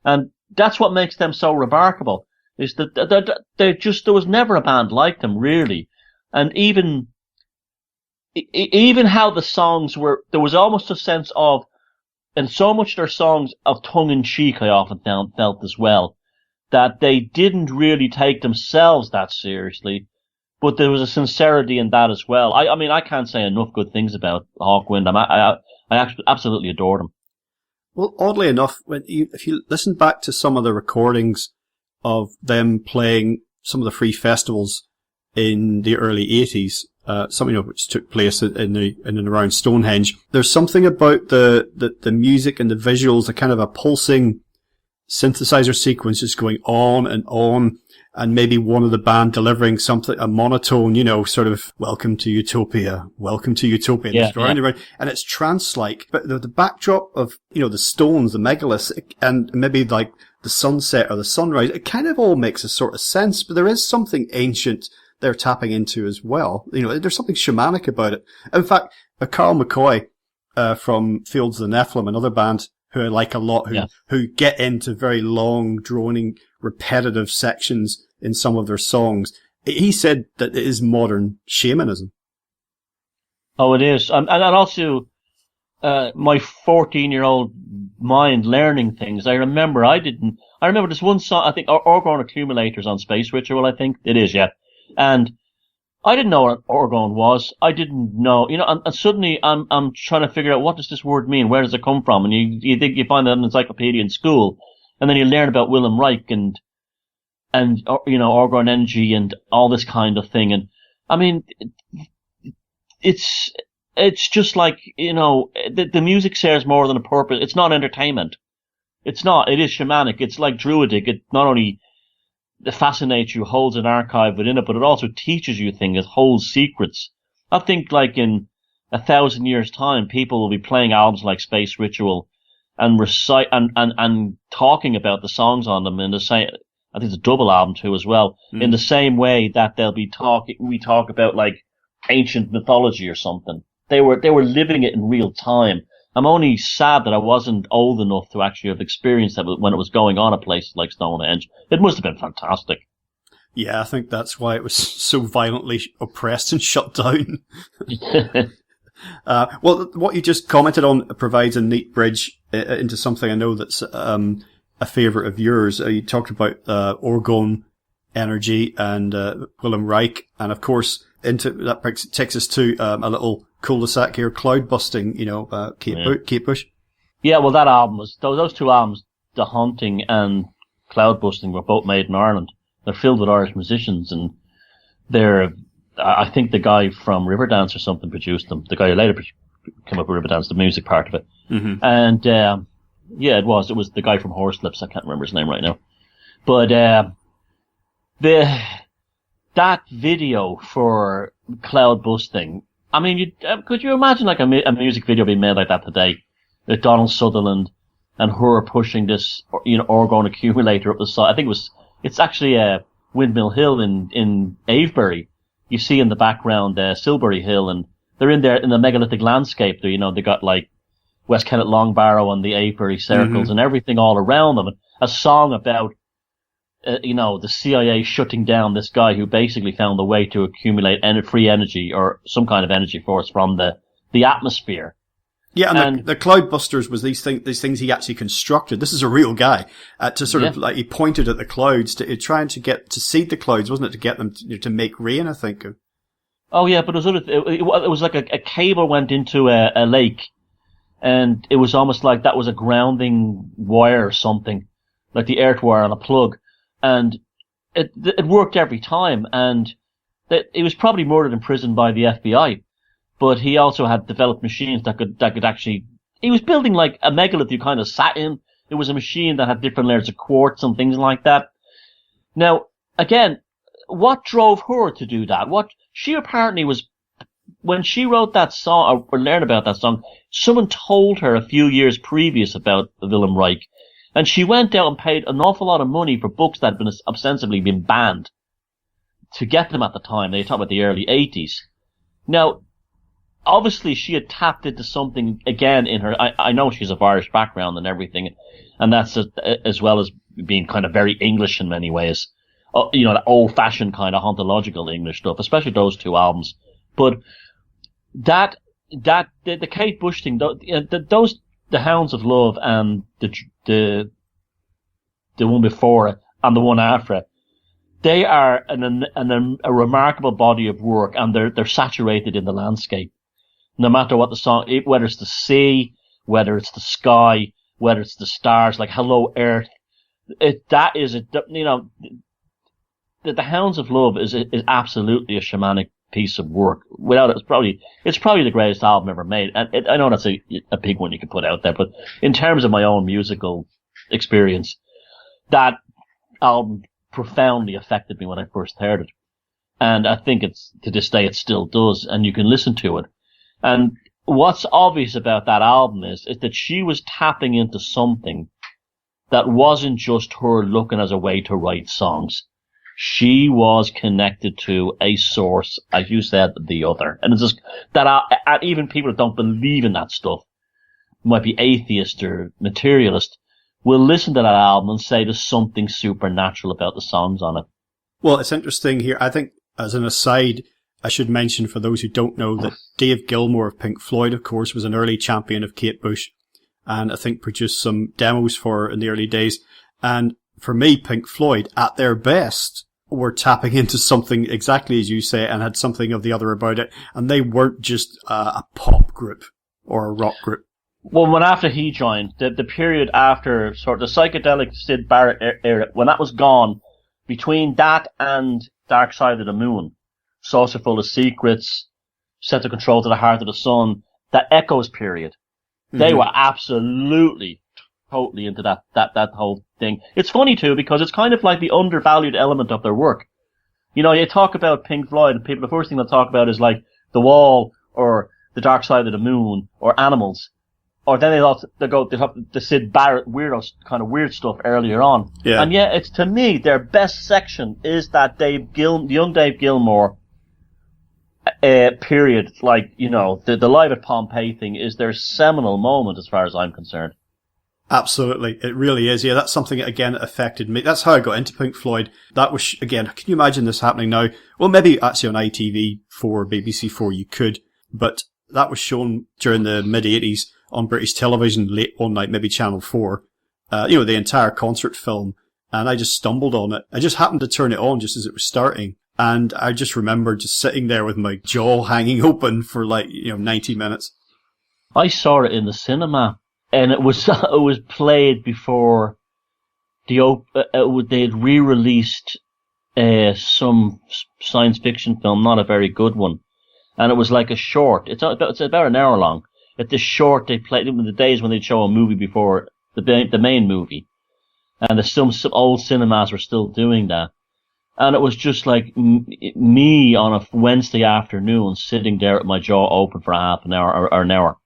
And that's what makes them so remarkable, is that there was never a band like them, really. And even how the songs were, there was almost a sense of, and so much of their songs of tongue-in-cheek, I often felt as well, that they didn't really take themselves that seriously, but there was a sincerity in that as well. I mean, I can't say enough good things about Hawkwind. I absolutely adore them. Well, oddly enough, if you listen back to some of the recordings of them playing some of the free festivals in the early 80s, something of which took place in and around Stonehenge, there's something about the music and the visuals, a kind of a pulsing synthesizer sequence just going on, and maybe one of the band delivering something, a monotone, sort of welcome to utopia, yeah. And it's trance-like, but the backdrop of, the stones, the megaliths, and maybe like the sunset or the sunrise, it kind of all makes a sort of sense, but there is something ancient they're tapping into as well. There's something shamanic about it. In fact, Carl McCoy, from Fields of the Nephilim, another band who I like a lot, who get into very long, droning, repetitive sections in some of their songs. He said that it is modern shamanism. Oh, it is. And also, my 14-year-old mind learning things. I remember this one song, I think, Orgone Accumulators on Space Ritual, I think. It is, yeah. And I didn't know what Orgone was. I didn't know, and suddenly I'm trying to figure out, what does this word mean? Where does it come from? And you think you find that in an encyclopedia in school, and then you learn about Wilhelm Reich and Orgone energy and all this kind of thing. And I mean, it's just like, the music serves more than a purpose. It's not entertainment. It's not. It is shamanic. It's like druidic. It not only fascinates you, holds an archive within it, but it also teaches you things, it holds secrets. I think like in 1,000 years' time, people will be playing albums like Space Ritual and recite and talking about the songs on them in the same, I think it's a double album too as well, in the same way that we talk about like ancient mythology or something. They were living it in real time. I'm only sad that I wasn't old enough to actually have experienced that when it was going on at places like Stonehenge. It must have been fantastic. Yeah, I think that's why it was so violently oppressed and shut down. Well, what you just commented on provides a neat bridge into something I know that's a favourite of yours. You talked about Orgone energy and Wilhelm Reich, and of course, into that takes us to a little cul-de-sac here, cloud busting, Kate Bush. Yeah, well, that album was, those two albums, The Haunting and Cloud Busting, were both made in Ireland. They're filled with Irish musicians, and I think the guy from Riverdance or something produced them. The guy who later came up with Riverdance, the music part of it. Mm-hmm. And, it was the guy from Horselips. I can't remember his name right now. But, that video for Cloud Busting, I mean, could you imagine like a music video being made like that today? With Donald Sutherland and her pushing this, Orgone accumulator up the side. I think it's actually a Windmill Hill in Avebury. You see in the background, Silbury Hill, and they're in there in the megalithic landscape. They got like West Kennet Long Barrow and the Avebury circles and everything all around them. And a song about, the CIA shutting down this guy who basically found a way to accumulate free energy or some kind of energy force from the atmosphere. Yeah, and the Cloudbusters was these things he actually constructed. This is a real guy, to sort of like, he pointed at the clouds trying to get to seed the clouds, wasn't it, to get them to make rain, I think. Oh yeah, but it was like a cable went into a lake, and it was almost like that was a grounding wire or something, like the earth wire on a plug. And it worked every time, and he was probably murdered in prison by the FBI, but he also had developed machines that could actually, he was building like a megalith you kind of sat in, It was a machine that had different layers of quartz and things like that. Now, again, what drove her to do that? What she apparently was, when she wrote that song, or learned about that song, someone told her a few years previous about Wilhelm Reich, and she went out and paid an awful lot of money for books that had been ostensibly been banned to get them at the time. They talk about the early 80s. Now, obviously she had tapped into something again in her. I know she's of Irish background and everything, and that's as well as being kind of very English in many ways. You know, that old-fashioned kind of hauntological English stuff, especially those two albums. But the Kate Bush thing, those, the Hounds of Love and the one before it and the one after it, they are a remarkable body of work, and they're saturated in the landscape. No matter what the song, whether it's the sea, whether it's the sky, whether it's the stars, like Hello Earth, the Hounds of Love is absolutely a shamanic piece of work. Without it, it's probably the greatest album ever made. And I know that's a big one you could put out there, but in terms of my own musical experience, that album profoundly affected me when I first heard it. And I think to this day it still does, and you can listen to it. And what's obvious about that album is that she was tapping into something that wasn't just her looking as a way to write songs. She was connected to a source, as you said, the other. And it's just that even people that don't believe in that stuff, might be atheist or materialist, will listen to that album and say there's something supernatural about the songs on it. Well, it's interesting here. I think, as an aside, I should mention for those who don't know that Dave Gilmour of Pink Floyd, of course, was an early champion of Kate Bush, and I think produced some demos for her in the early days. And for me, Pink Floyd, at their best, were tapping into something exactly as you say, and had something of the other about it. And they weren't just a pop group or a rock group. Well, when after he joined, the period after sort of the psychedelic Syd Barrett era, when that was gone, between that and Dark Side of the Moon, Saucer Full of Secrets, Set the Control to the Heart of the Sun, that Echoes period, they were absolutely, totally into that whole thing. It's funny too, because it's kind of like the undervalued element of their work. You know, you talk about Pink Floyd, and people, the first thing they'll talk about is like The Wall, or The Dark Side of the Moon, or Animals. Or then they have the Syd Barrett kind of weird stuff earlier on. Yeah. And yeah, it's, to me, their best section is that young Dave Gilmour period. Like, you know, the Live at Pompeii thing is their seminal moment as far as I'm concerned. Absolutely. It really is. Yeah, that's something that, again, affected me. That's how I got into Pink Floyd. That was, again, can you imagine this happening now? Well, maybe actually on ITV4, BBC4 you could, but that was shown during the mid-80s on British television late one night, maybe Channel 4, the entire concert film, and I just stumbled on it. I just happened to turn it on just as it was starting, and I just remember just sitting there with my jaw hanging open for 90 minutes. I saw it in the cinema, and it was played before they'd re-released some science fiction film, not a very good one, and it was like a short. It's about an hour long. At the short, they played in the days when they'd show a movie before the main movie, and some old cinemas were still doing that. And it was just like me on a Wednesday afternoon sitting there with my jaw open for a half an hour or an hour.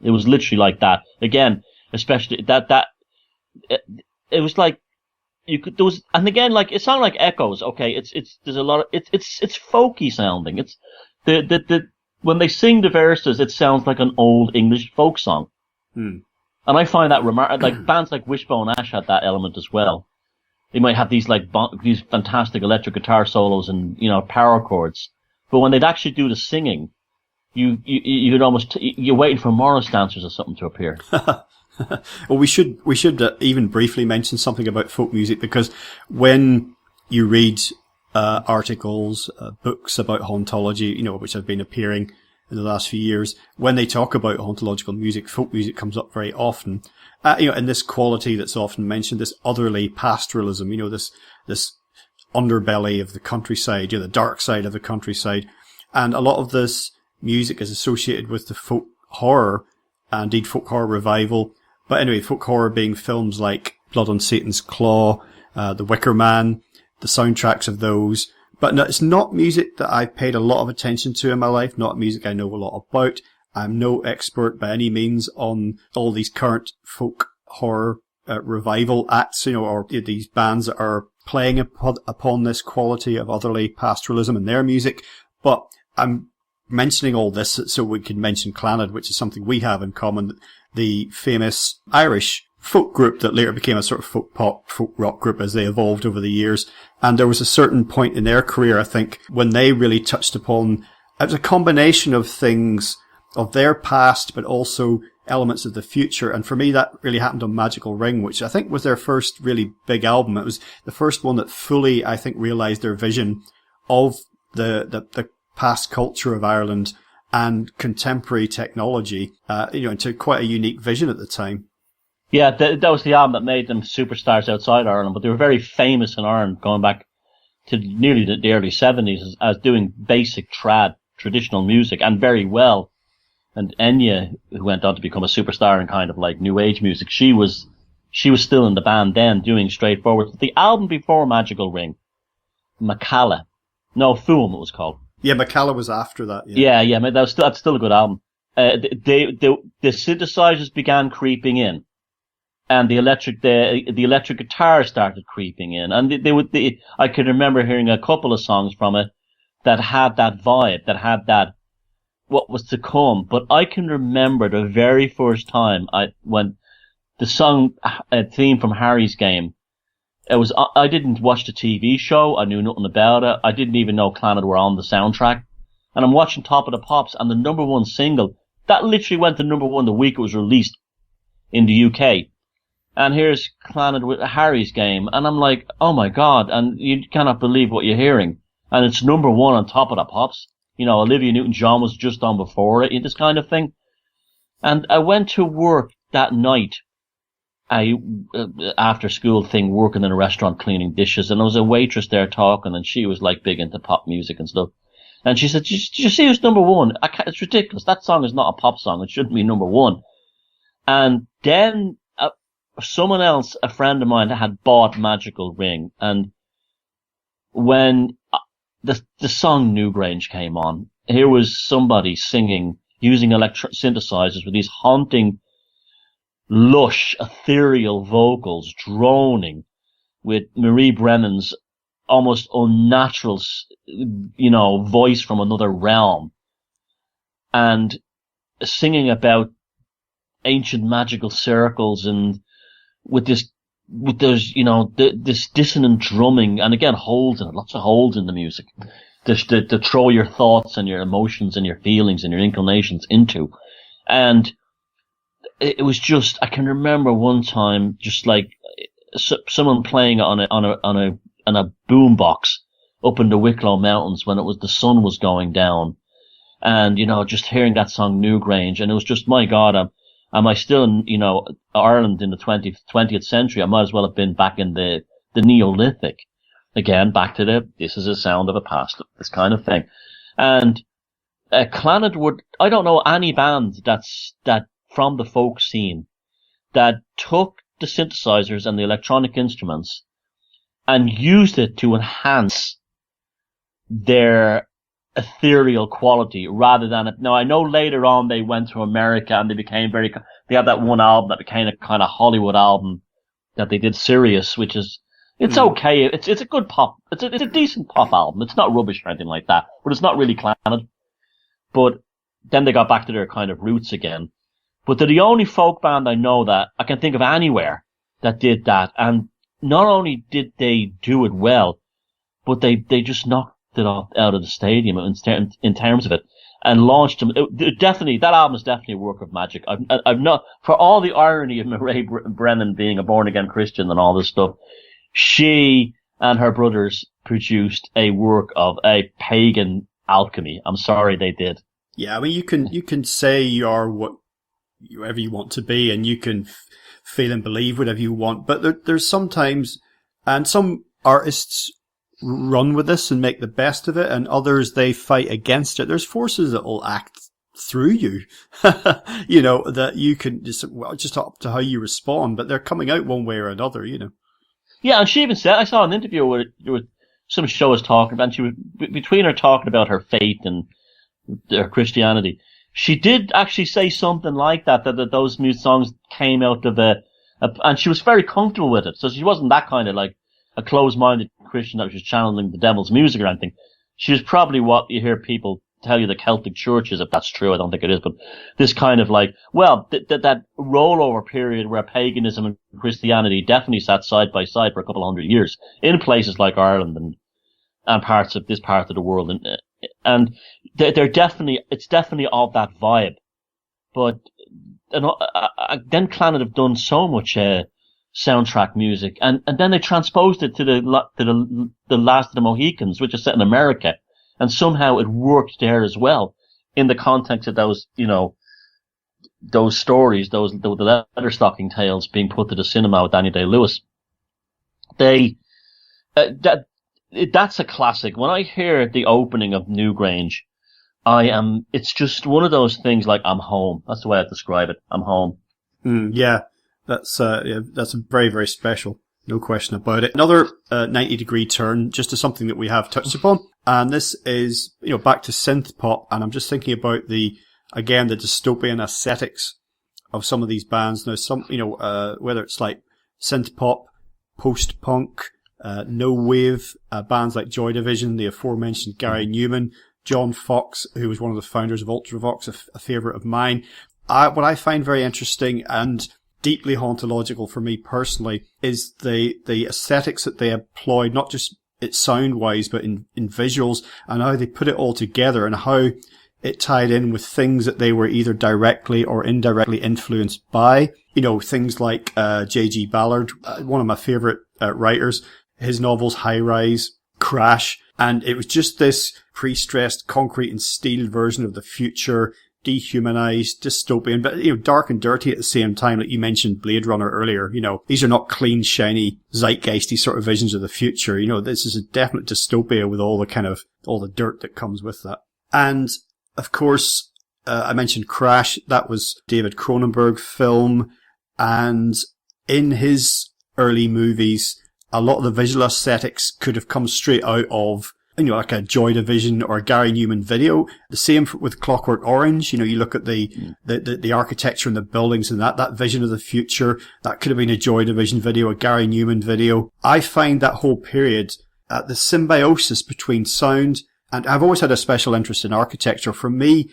It was literally like that. Again, especially it was like and again, like, it sounded like Echoes. Okay, there's a lot of it's folky sounding. It's when they sing the verses, it sounds like an old English folk song. And I find that like bands like Wishbone Ash had that element as well. They might have these these fantastic electric guitar solos and, power chords, but when they'd actually do the singing, you're waiting for Morris dancers or something to appear. Well, we should even briefly mention something about folk music, because when you read articles, books about hauntology, which have been appearing in the last few years, when they talk about hauntological music, folk music comes up very often. In this quality that's often mentioned, this otherly pastoralism, this underbelly of the countryside, the dark side of the countryside. And a lot of this music is associated with the folk horror, and indeed folk horror revival, But anyway, folk horror being films like Blood on Satan's Claw, The Wicker Man, the soundtracks of those. But no, it's not music that I've paid a lot of attention to in my life, not music I know a lot about. I'm no expert by any means on all these current folk horror revival acts, or these bands that are playing upon this quality of otherly pastoralism in their music. But I'm mentioning all this so we can mention Clannad, which is something we have in common, the famous Irish folk group that later became a sort of folk pop, folk rock group as they evolved over the years. And there was a certain point in their career, I think, when they really touched upon, it was a combination of things of their past, but also elements of the future. And for me, that really happened on Magical Ring, which I think was their first really big album. It was the first one that fully, I think, realized their vision of the past culture of Ireland and contemporary technology, into quite a unique vision at the time. Yeah, that was the album that made them superstars outside Ireland, but they were very famous in Ireland going back to nearly the early 70s as doing basic traditional music, and very well. And Enya, who went on to become a superstar in kind of like new age music, she was still in the band then doing straightforward. The album before Magical Ring, Fuam it was called. Yeah, Macalla was after that. Yeah, that's still a good album. The synthesizers began creeping in, and the electric guitar started creeping in, and I can remember hearing a couple of songs from it that had that vibe, that had that what was to come. But I can remember the very first time when the song theme from Harry's Game. I didn't watch the TV show. I knew nothing about it. I didn't even know Clannad were on the soundtrack. And I'm watching Top of the Pops, and the number one single, that literally went to number one the week it was released in the UK. And here's Clannad with Harry's Game, and I'm like, oh my God, and you cannot believe what you're hearing. And it's number one on Top of the Pops. Olivia Newton-John was just on before it, this kind of thing. And I went to work that night, after school thing, working in a restaurant cleaning dishes, and there was a waitress there talking, and she was like big into pop music and stuff. And she said, did you see who's number one? It's ridiculous. That song is not a pop song. It shouldn't be number one. And then someone else, a friend of mine, had bought Magical Ring, and when the song Newgrange came on, here was somebody singing using synthesizers with these haunting, lush, ethereal vocals droning with Marie Brennan's almost unnatural, voice from another realm, and singing about ancient magical circles, and with those, this dissonant drumming, and again, holes in it, lots of holes in the music, to throw your thoughts and your emotions and your feelings and your inclinations into. And it was just, I can remember one time, just like someone playing on a boombox up in the Wicklow Mountains when the sun was going down, and just hearing that song Newgrange, and it was just, my God, am I still in Ireland in the 20th century? I might as well have been back in the Neolithic again, back to this is a sound of a past, this kind of thing. And Clannad would, I don't know any band that from the folk scene that took the synthesizers and the electronic instruments and used it to enhance their ethereal quality rather than it. Now, I know later on they went to America and they had that one album that became a kind of Hollywood album that they did, Sirius, which is, it's okay. It's a good pop. It's a decent pop album. It's not rubbish or anything like that, but it's not really Clannad. But then they got back to their kind of roots again. But they're the only folk band I know that I can think of anywhere that did that. And not only did they do it well, but they just knocked it out of the stadium in terms of it, and launched them. That album is definitely a work of magic. I've not, for all the irony of Mairead Brennan being a born again Christian and all this stuff, she and her brothers produced a work of a pagan alchemy. I'm sorry they did. Yeah, I mean, you can say you are whoever you want to be, and you can feel and believe whatever you want, but there's sometimes, and some artists run with this and make the best of it, and others, they fight against it. There's forces that will act through you. You know, that you can just up to how you respond, but they're coming out one way or another, you know. Yeah, and she even said, I saw an interview where some show was talking about, and she was, between her talking about her faith and her Christianity, she did actually say something like that those new songs came out of and she was very comfortable with it. So she wasn't that kind of like a closed-minded Christian that was just channeling the devil's music or anything. She was probably what you hear people tell you the Celtic Church is, if that's true. I don't think it is, but this kind of like, well, that rollover period where paganism and Christianity definitely sat side by side for a couple of hundred years in places like Ireland and parts of this part of the world, and they're definitely, it's definitely of that vibe. But then Clannad have done so much soundtrack music, and then they transposed it to the Last of the Mohicans, which is set in America. And somehow it worked there as well, in the context of those, you know, those stories, the Leatherstocking tales being put to the cinema with Daniel Day-Lewis. That's a classic. When I hear the opening of Newgrange, it's just one of those things like, I'm home. That's the way I describe it. I'm home. Yeah, that's very, very special. No question about it. Another 90-degree turn, just to something that we have touched upon. And this is, you know, back to synth pop. And I'm just thinking about the dystopian aesthetics of some of these bands. Now, whether it's like synth pop, post-punk, no wave, bands like Joy Division, the aforementioned Gary Newman, John Fox, who was one of the founders of Ultravox, a favorite of mine. What I find very interesting and deeply hauntological for me personally is the aesthetics that they employed, not just its sound wise, but in visuals, and how they put it all together and how it tied in with things that they were either directly or indirectly influenced by. You know, things like J.G. Ballard, one of my favorite writers, his novels High Rise, Crash, and it was just this pre-stressed concrete and steel version of the future, dehumanized, dystopian, but, you know, dark and dirty at the same time. Like you mentioned Blade Runner earlier, you know, these are not clean, shiny, zeitgeisty sort of visions of the future. You know, this is a definite dystopia with all the dirt that comes with that. And of course, I mentioned Crash. That was David Cronenberg film. And in his early movies, a lot of the visual aesthetics could have come straight out of, you know, like a Joy Division or a Gary Newman video. The same with Clockwork Orange. You know, you look at the architecture and the buildings and that vision of the future. That could have been a Joy Division video, a Gary Newman video. I find that whole period, the symbiosis between sound, and I've always had a special interest in architecture. For me,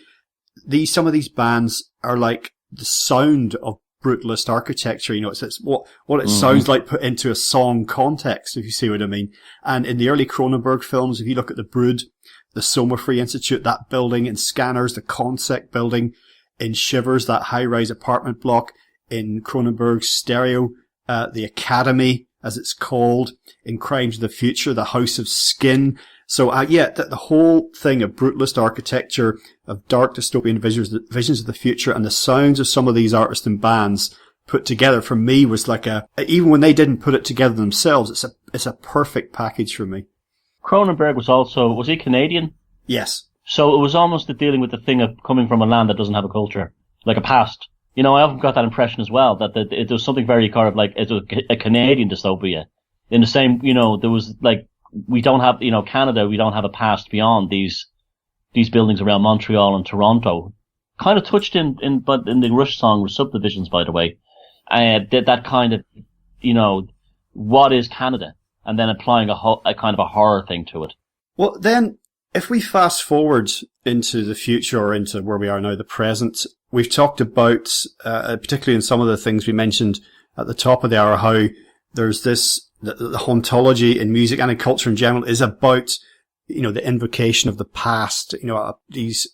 some of these bands are like the sound of brutalist architecture. You know, it's what it sounds like put into a song context, if you see what I mean. And in the early Cronenberg films, if you look at the Brood, the Soma Free Institute, that building, in Scanners, the Consec building, in Shivers, that high-rise apartment block, in Cronenberg's Stereo, the Academy, as it's called, in Crimes of the Future, the House of Skin. So, the whole thing of brutalist architecture, of dark dystopian visions of the future, and the sounds of some of these artists and bands put together, for me, was like even when they didn't put it together themselves, it's a perfect package for me. Cronenberg was he Canadian? Yes. So it was almost dealing with the thing of coming from a land that doesn't have a culture, like a past. You know, I often got that impression as well, that it was something very kind of like, it was a Canadian dystopia. In the same, you know, there was like, we don't have, you know, Canada, we don't have a past beyond these buildings around Montreal and Toronto. Kind of touched in the Rush song with Subdivisions, by the way. That kind of, you know, what is Canada? And then applying a kind of a horror thing to it. Well, then, if we fast forward into the future, or into where we are now, the present, we've talked about, particularly in some of the things we mentioned at the top of the hour, how there's this, the hauntology in music and in culture in general is about, you know, the invocation of the past, you know, these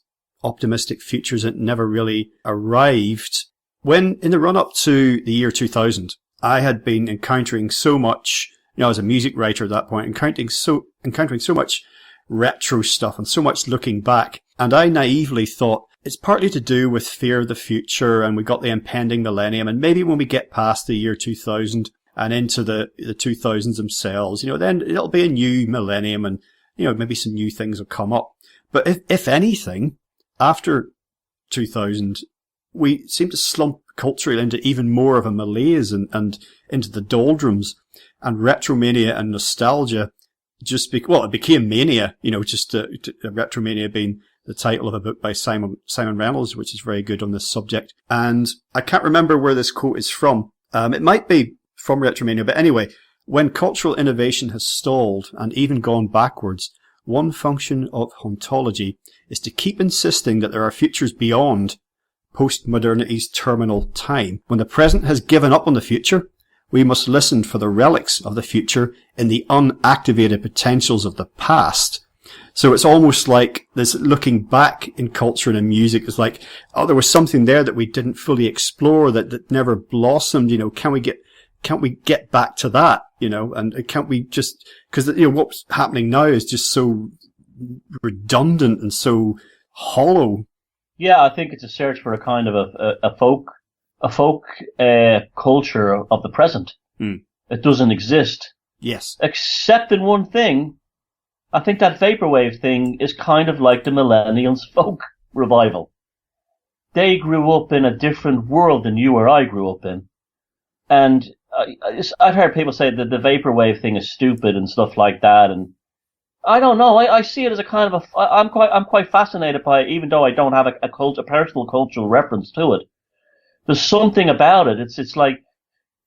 optimistic futures that never really arrived. When, in the run-up to the year 2000, I had been encountering so much, you know, as a music writer at that point, encountering so much retro stuff and so much looking back. And I naively thought it's partly to do with fear of the future, and we got the impending millennium, and maybe when we get past the year 2000 and into the 2000s themselves, you know, then it'll be a new millennium, and, you know, maybe some new things will come up. But if anything, after 2000, we seem to slump culturally into even more of a malaise and into the doldrums, and retromania and nostalgia it became mania, just retromania being the title of a book by Simon Reynolds, which is very good on this subject. And I can't remember where this quote is from. It might be from retromania, but anyway, when cultural innovation has stalled and even gone backwards, one function of hauntology is to keep insisting that there are futures beyond postmodernity's terminal time. When the present has given up on the future, we must listen for the relics of the future in the unactivated potentials of the past. So it's almost like this looking back in culture and in music is like, oh, there was something there that we didn't fully explore, that never blossomed. Can't we get back to that? And can't we just, because what's happening now is just so redundant and so hollow. Yeah, I think it's a search for a kind of a folk culture of the present. It doesn't exist. Yes. Except in one thing. I think that vaporwave thing is kind of like the millennials folk revival. They grew up in a different world than you or I grew up in. And I've heard people say that the vaporwave thing is stupid and stuff like that. And I don't know. I see it as a kind of I'm quite fascinated by it, even though I don't have a personal cultural reference to it. There's something about it. It's like,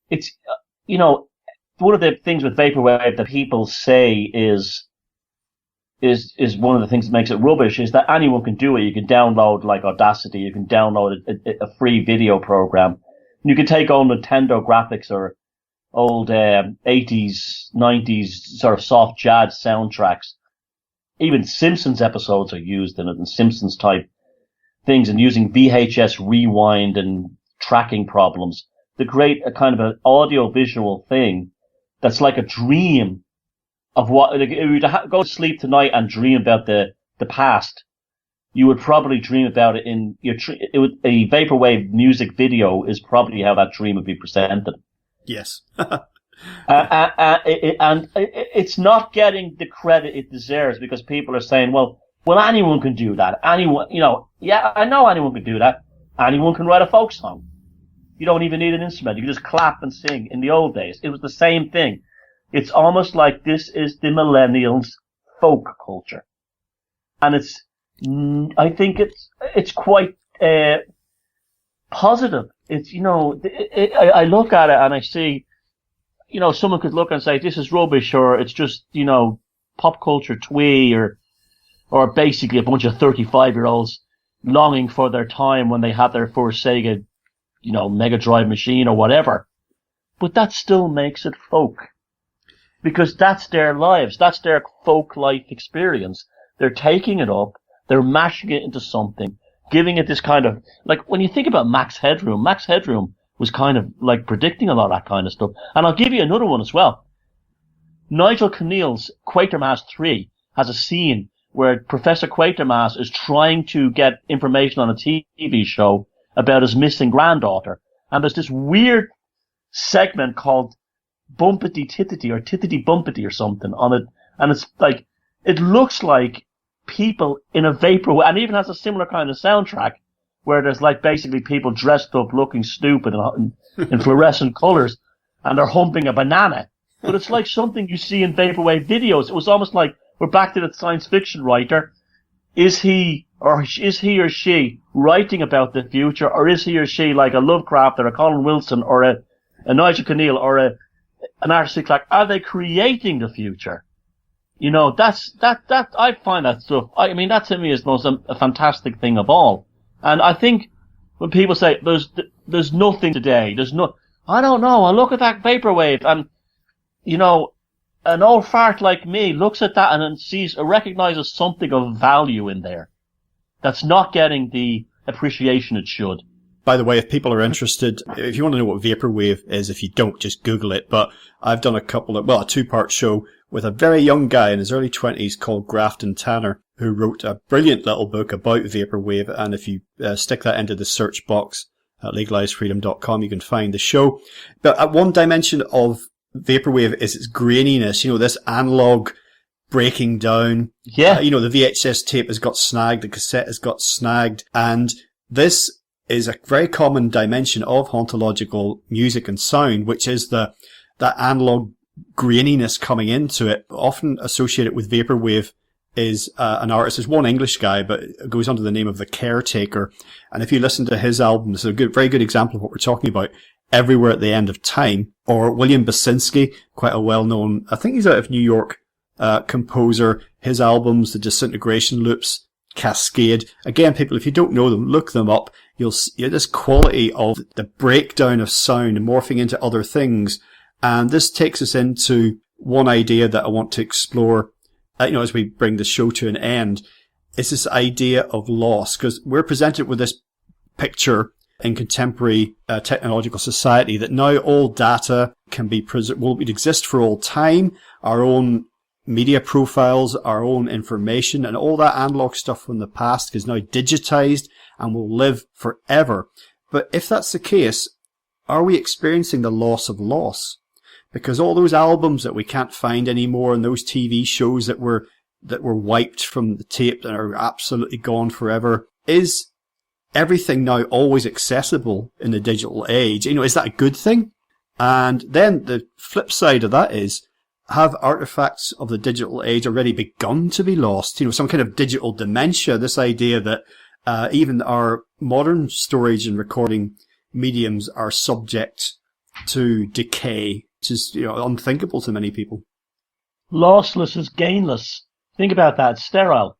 one of the things with vaporwave that people say is one of the things that makes it rubbish is that anyone can do it. You can download like Audacity, you can download a free video program. You can take old Nintendo graphics or old 80s, 90s sort of soft jazz soundtracks. Even Simpsons episodes are used in it, and Simpsons type things, and using VHS rewind and tracking problems to create a kind of an audio visual thing that's like a dream of what, like, if you were to go to sleep tonight and dream about the past, you would probably dream about it in your, a vaporwave music video is probably how that dream would be presented. Yes. And it's not getting the credit it deserves because people are saying, well, anyone can do that. Anyone, yeah, I know anyone can do that. Anyone can write a folk song. You don't even need an instrument. You can just clap and sing. In the old days, it was the same thing. It's almost like this is the millennials' folk culture. And I think it's quite, positive. It's, I look at it and I see, someone could look and say, this is rubbish, or it's just, pop culture twee, or basically a bunch of 35-year-olds longing for their time when they had their first Sega, Mega Drive machine or whatever. But that still makes it folk. Because that's their lives. That's their folk life experience. They're taking it up. They're mashing it into something, giving it this kind of, like, when you think about Max Headroom was kind of like predicting a lot of that kind of stuff. And I'll give you another one as well. Nigel Keneal's Quatermass 3 has a scene where Professor Quatermass is trying to get information on a TV show about his missing granddaughter. And there's this weird segment called Bumpity Tittity or Tittity Bumpity or something on it. And it's like, it looks like people in a vaporwave, and even has a similar kind of soundtrack where there's like basically people dressed up looking stupid in fluorescent colors and they're humping a banana. But it's like something you see in vaporwave videos. It was almost like we're back to the science fiction writer. Is he or she writing about the future, or is he or she like a Lovecraft or a Colin Wilson or a Nigel Keneal or an artist like, are they creating the future? That I find that stuff. I mean, that to me is most a fantastic thing of all. And I think when people say there's nothing today, I don't know. I look at that vaporwave and, an old fart like me looks at that and then recognizes something of value in there that's not getting the appreciation it should. By the way, if people are interested, if you want to know what vaporwave is, if you don't, just Google it. But I've done a two-part show with a very young guy in his early 20s called Grafton Tanner, who wrote a brilliant little book about vaporwave. And if you stick that into the search box at legalizedfreedom.com, you can find the show. But at one dimension of vaporwave is its graininess, this analog breaking down. Yeah. The VHS tape has got snagged, the cassette has got snagged, and this is a very common dimension of hauntological music and sound, which is that analog graininess coming into it, often associated with vaporwave. Is an artist, is one English guy, but it goes under the name of The Caretaker. And if you listen to his album, it's a very good example of what we're talking about, Everywhere at the End of Time. Or William Basinski, quite a well-known, I think he's out of New York, composer. His albums, The Disintegration Loops, Cascade. Again, people, if you don't know them, look them up. You'll see this quality of the breakdown of sound morphing into other things. And this takes us into one idea that I want to explore as we bring the show to an end, is this idea of loss. Because we're presented with this picture in contemporary technological society that now all data can be will exist for all time. Our own media profiles, our own information, and all that analog stuff from the past is now digitized and will live forever. But if that's the case, are we experiencing the loss of loss? Because all those albums that we can't find anymore and those TV shows that were wiped from the tape and are absolutely gone forever, is everything now always accessible in the digital age? Is that a good thing? And then the flip side of that is, have artifacts of the digital age already begun to be lost? Some kind of digital dementia, this idea that even our modern storage and recording mediums are subject to decay, which is unthinkable to many people. Lossless is gainless. Think about that. It's sterile.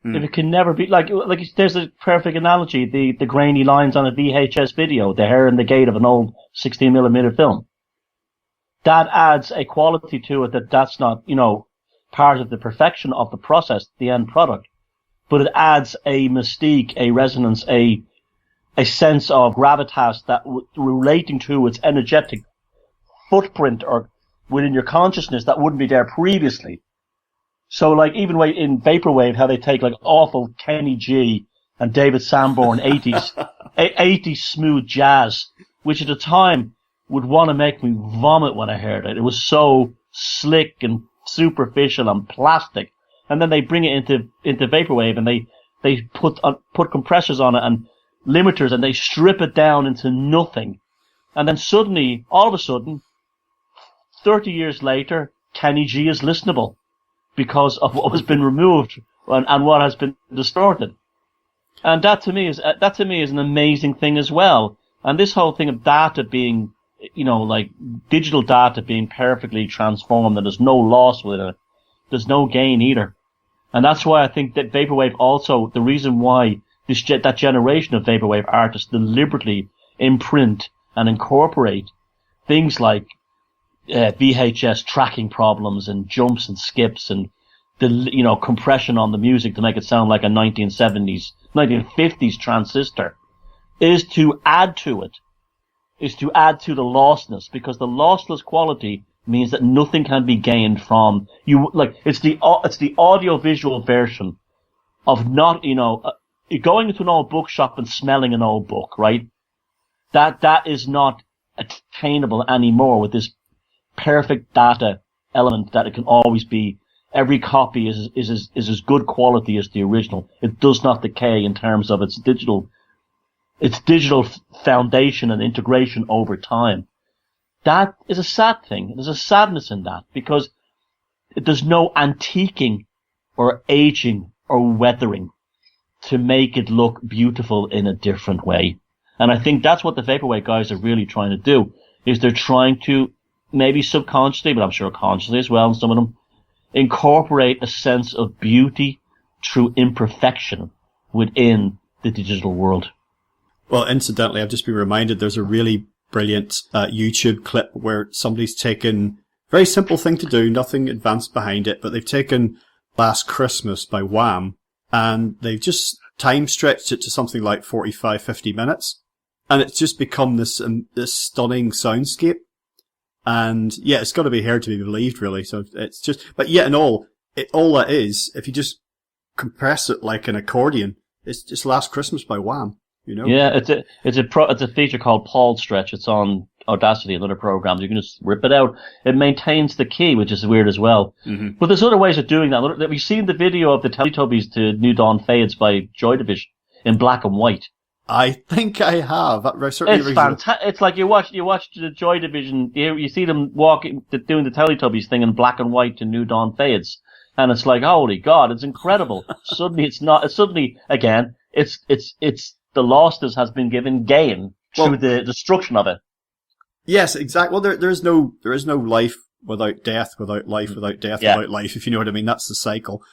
If it can never be like there's a perfect analogy, the grainy lines on a VHS video, the hair in the gate of an old 16mm film. That adds a quality to it that's not, part of the perfection of the process, the end product. But it adds a mystique, a resonance, a sense of gravitas that relating to its energetic footprint or within your consciousness that wouldn't be there previously. So even in vaporwave, how they take awful Kenny G and David Sanborn 80s smooth jazz, which at the time would want to make me vomit when I heard it. It was so slick and superficial and plastic. And then they bring it into vaporwave and they put compressors on it and limiters and they strip it down into nothing. And then suddenly, all of a sudden, 30 years later, Kenny G is listenable because of what has been removed and what has been distorted. And that to me is an amazing thing as well. And this whole thing of data being, digital data being perfectly transformed and there's no loss with it. There's no gain either. And that's why I think that vaporwave also, the reason why that generation of vaporwave artists deliberately imprint and incorporate things like VHS tracking problems and jumps and skips and the compression on the music to make it sound like a 1950s transistor is to add to the lostness, because the lossless quality means that nothing can be gained from you. It's the audio-visual version of not going into an old bookshop and smelling an old book, right? That is not attainable anymore with this perfect data element that it can always be. Every copy is as good quality as the original. It does not decay in terms of its digital foundation and integration over time. That is a sad thing. There's a sadness in that because there's no antiquing or aging or weathering to make it look beautiful in a different way. And I think that's what the vaporwave guys are really trying to do, is they're trying to, maybe subconsciously, but I'm sure consciously as well in some of them, incorporate a sense of beauty through imperfection within the digital world. Well, incidentally, I've just been reminded there's a really brilliant YouTube clip where somebody's taken, very simple thing to do, nothing advanced behind it, but they've taken Last Christmas by Wham, and they've just time stretched it to something like 45, 50 minutes. And it's just become this stunning soundscape. And yeah, it's got to be heard to be believed, really. So it's just, but yet and all that is, if you just compress it like an accordion, it's just Last Christmas by Wham, Yeah, it's a feature called Paul Stretch. It's on Audacity and other programs. You can just rip it out. It maintains the key, which is weird as well. Mm-hmm. But there's other ways of doing that. We've seen the video of the Teletubbies to New Dawn Fades by Joy Division in black and white. I think I have. That certainly It's fantastic. It's like you watch the Joy Division. You see them doing the Teletubbies thing in black and white to New Dawn fades, and it's like, holy God, it's incredible. Suddenly, it's not. Suddenly, again, it's the lostness has been given gain through the destruction of it. Yes, exactly. Well, there is no life without death, without life without death, without life. If you know what I mean, that's the cycle.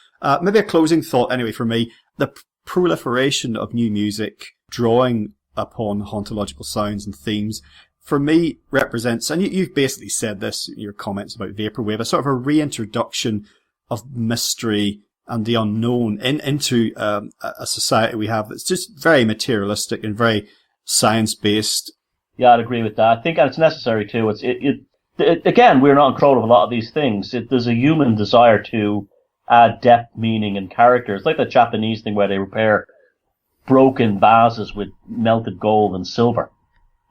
Maybe a closing thought, anyway, for me: the proliferation of new music, drawing upon hauntological sounds and themes, for me represents, and you've basically said this in your comments about vaporwave, a sort of a reintroduction of mystery and the unknown into a society we have that's just very materialistic and very science-based. Yeah, I'd agree with that. I think it's necessary too. Again, we're not in control of a lot of these things. There's a human desire to add depth, meaning, and character. It's like the Japanese thing where they repair broken vases with melted gold and silver.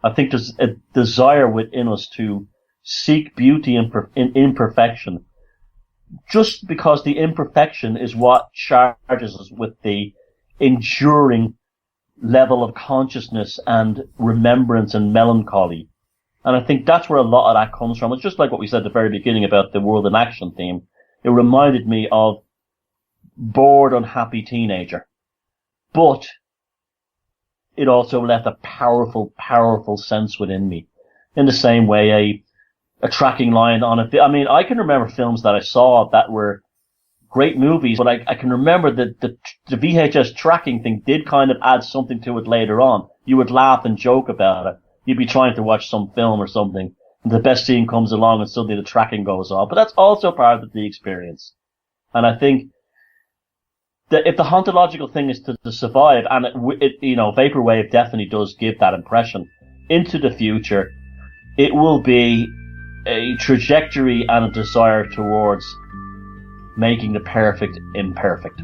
I think there's a desire within us to seek beauty in imperfection, just because the imperfection is what charges us with the enduring level of consciousness and remembrance and melancholy. And I think that's where a lot of that comes from. It's just like what we said at the very beginning about the world in action theme. It reminded me of bored, unhappy teenager. But it also left a powerful, powerful sense within me. In the same way, a tracking line on it. I mean, I can remember films that I saw that were great movies, but I can remember that the VHS tracking thing did kind of add something to it later on. You would laugh and joke about it. You'd be trying to watch some film or something, and the best scene comes along and suddenly the tracking goes off. But that's also part of the experience. And I think that if the hauntological thing is to survive, and vaporwave definitely does give that impression into the future, it will be a trajectory and a desire towards making the perfect imperfect.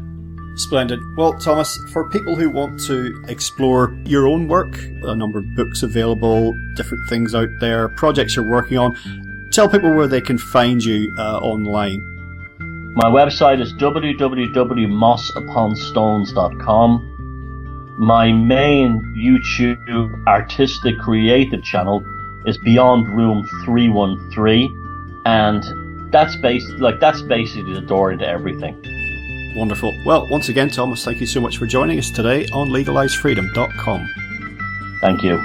Splendid. Well, Thomas, for people who want to explore your own work, a number of books available, different things out there, projects you're working on, tell people where they can find you online. My website is www.mossuponstones.com. My main YouTube artistic creative channel is Beyond Room 313, and that's basically the door into everything. Wonderful. Well, once again, Thomas, thank you so much for joining us today on legalizefreedom.com. Thank you.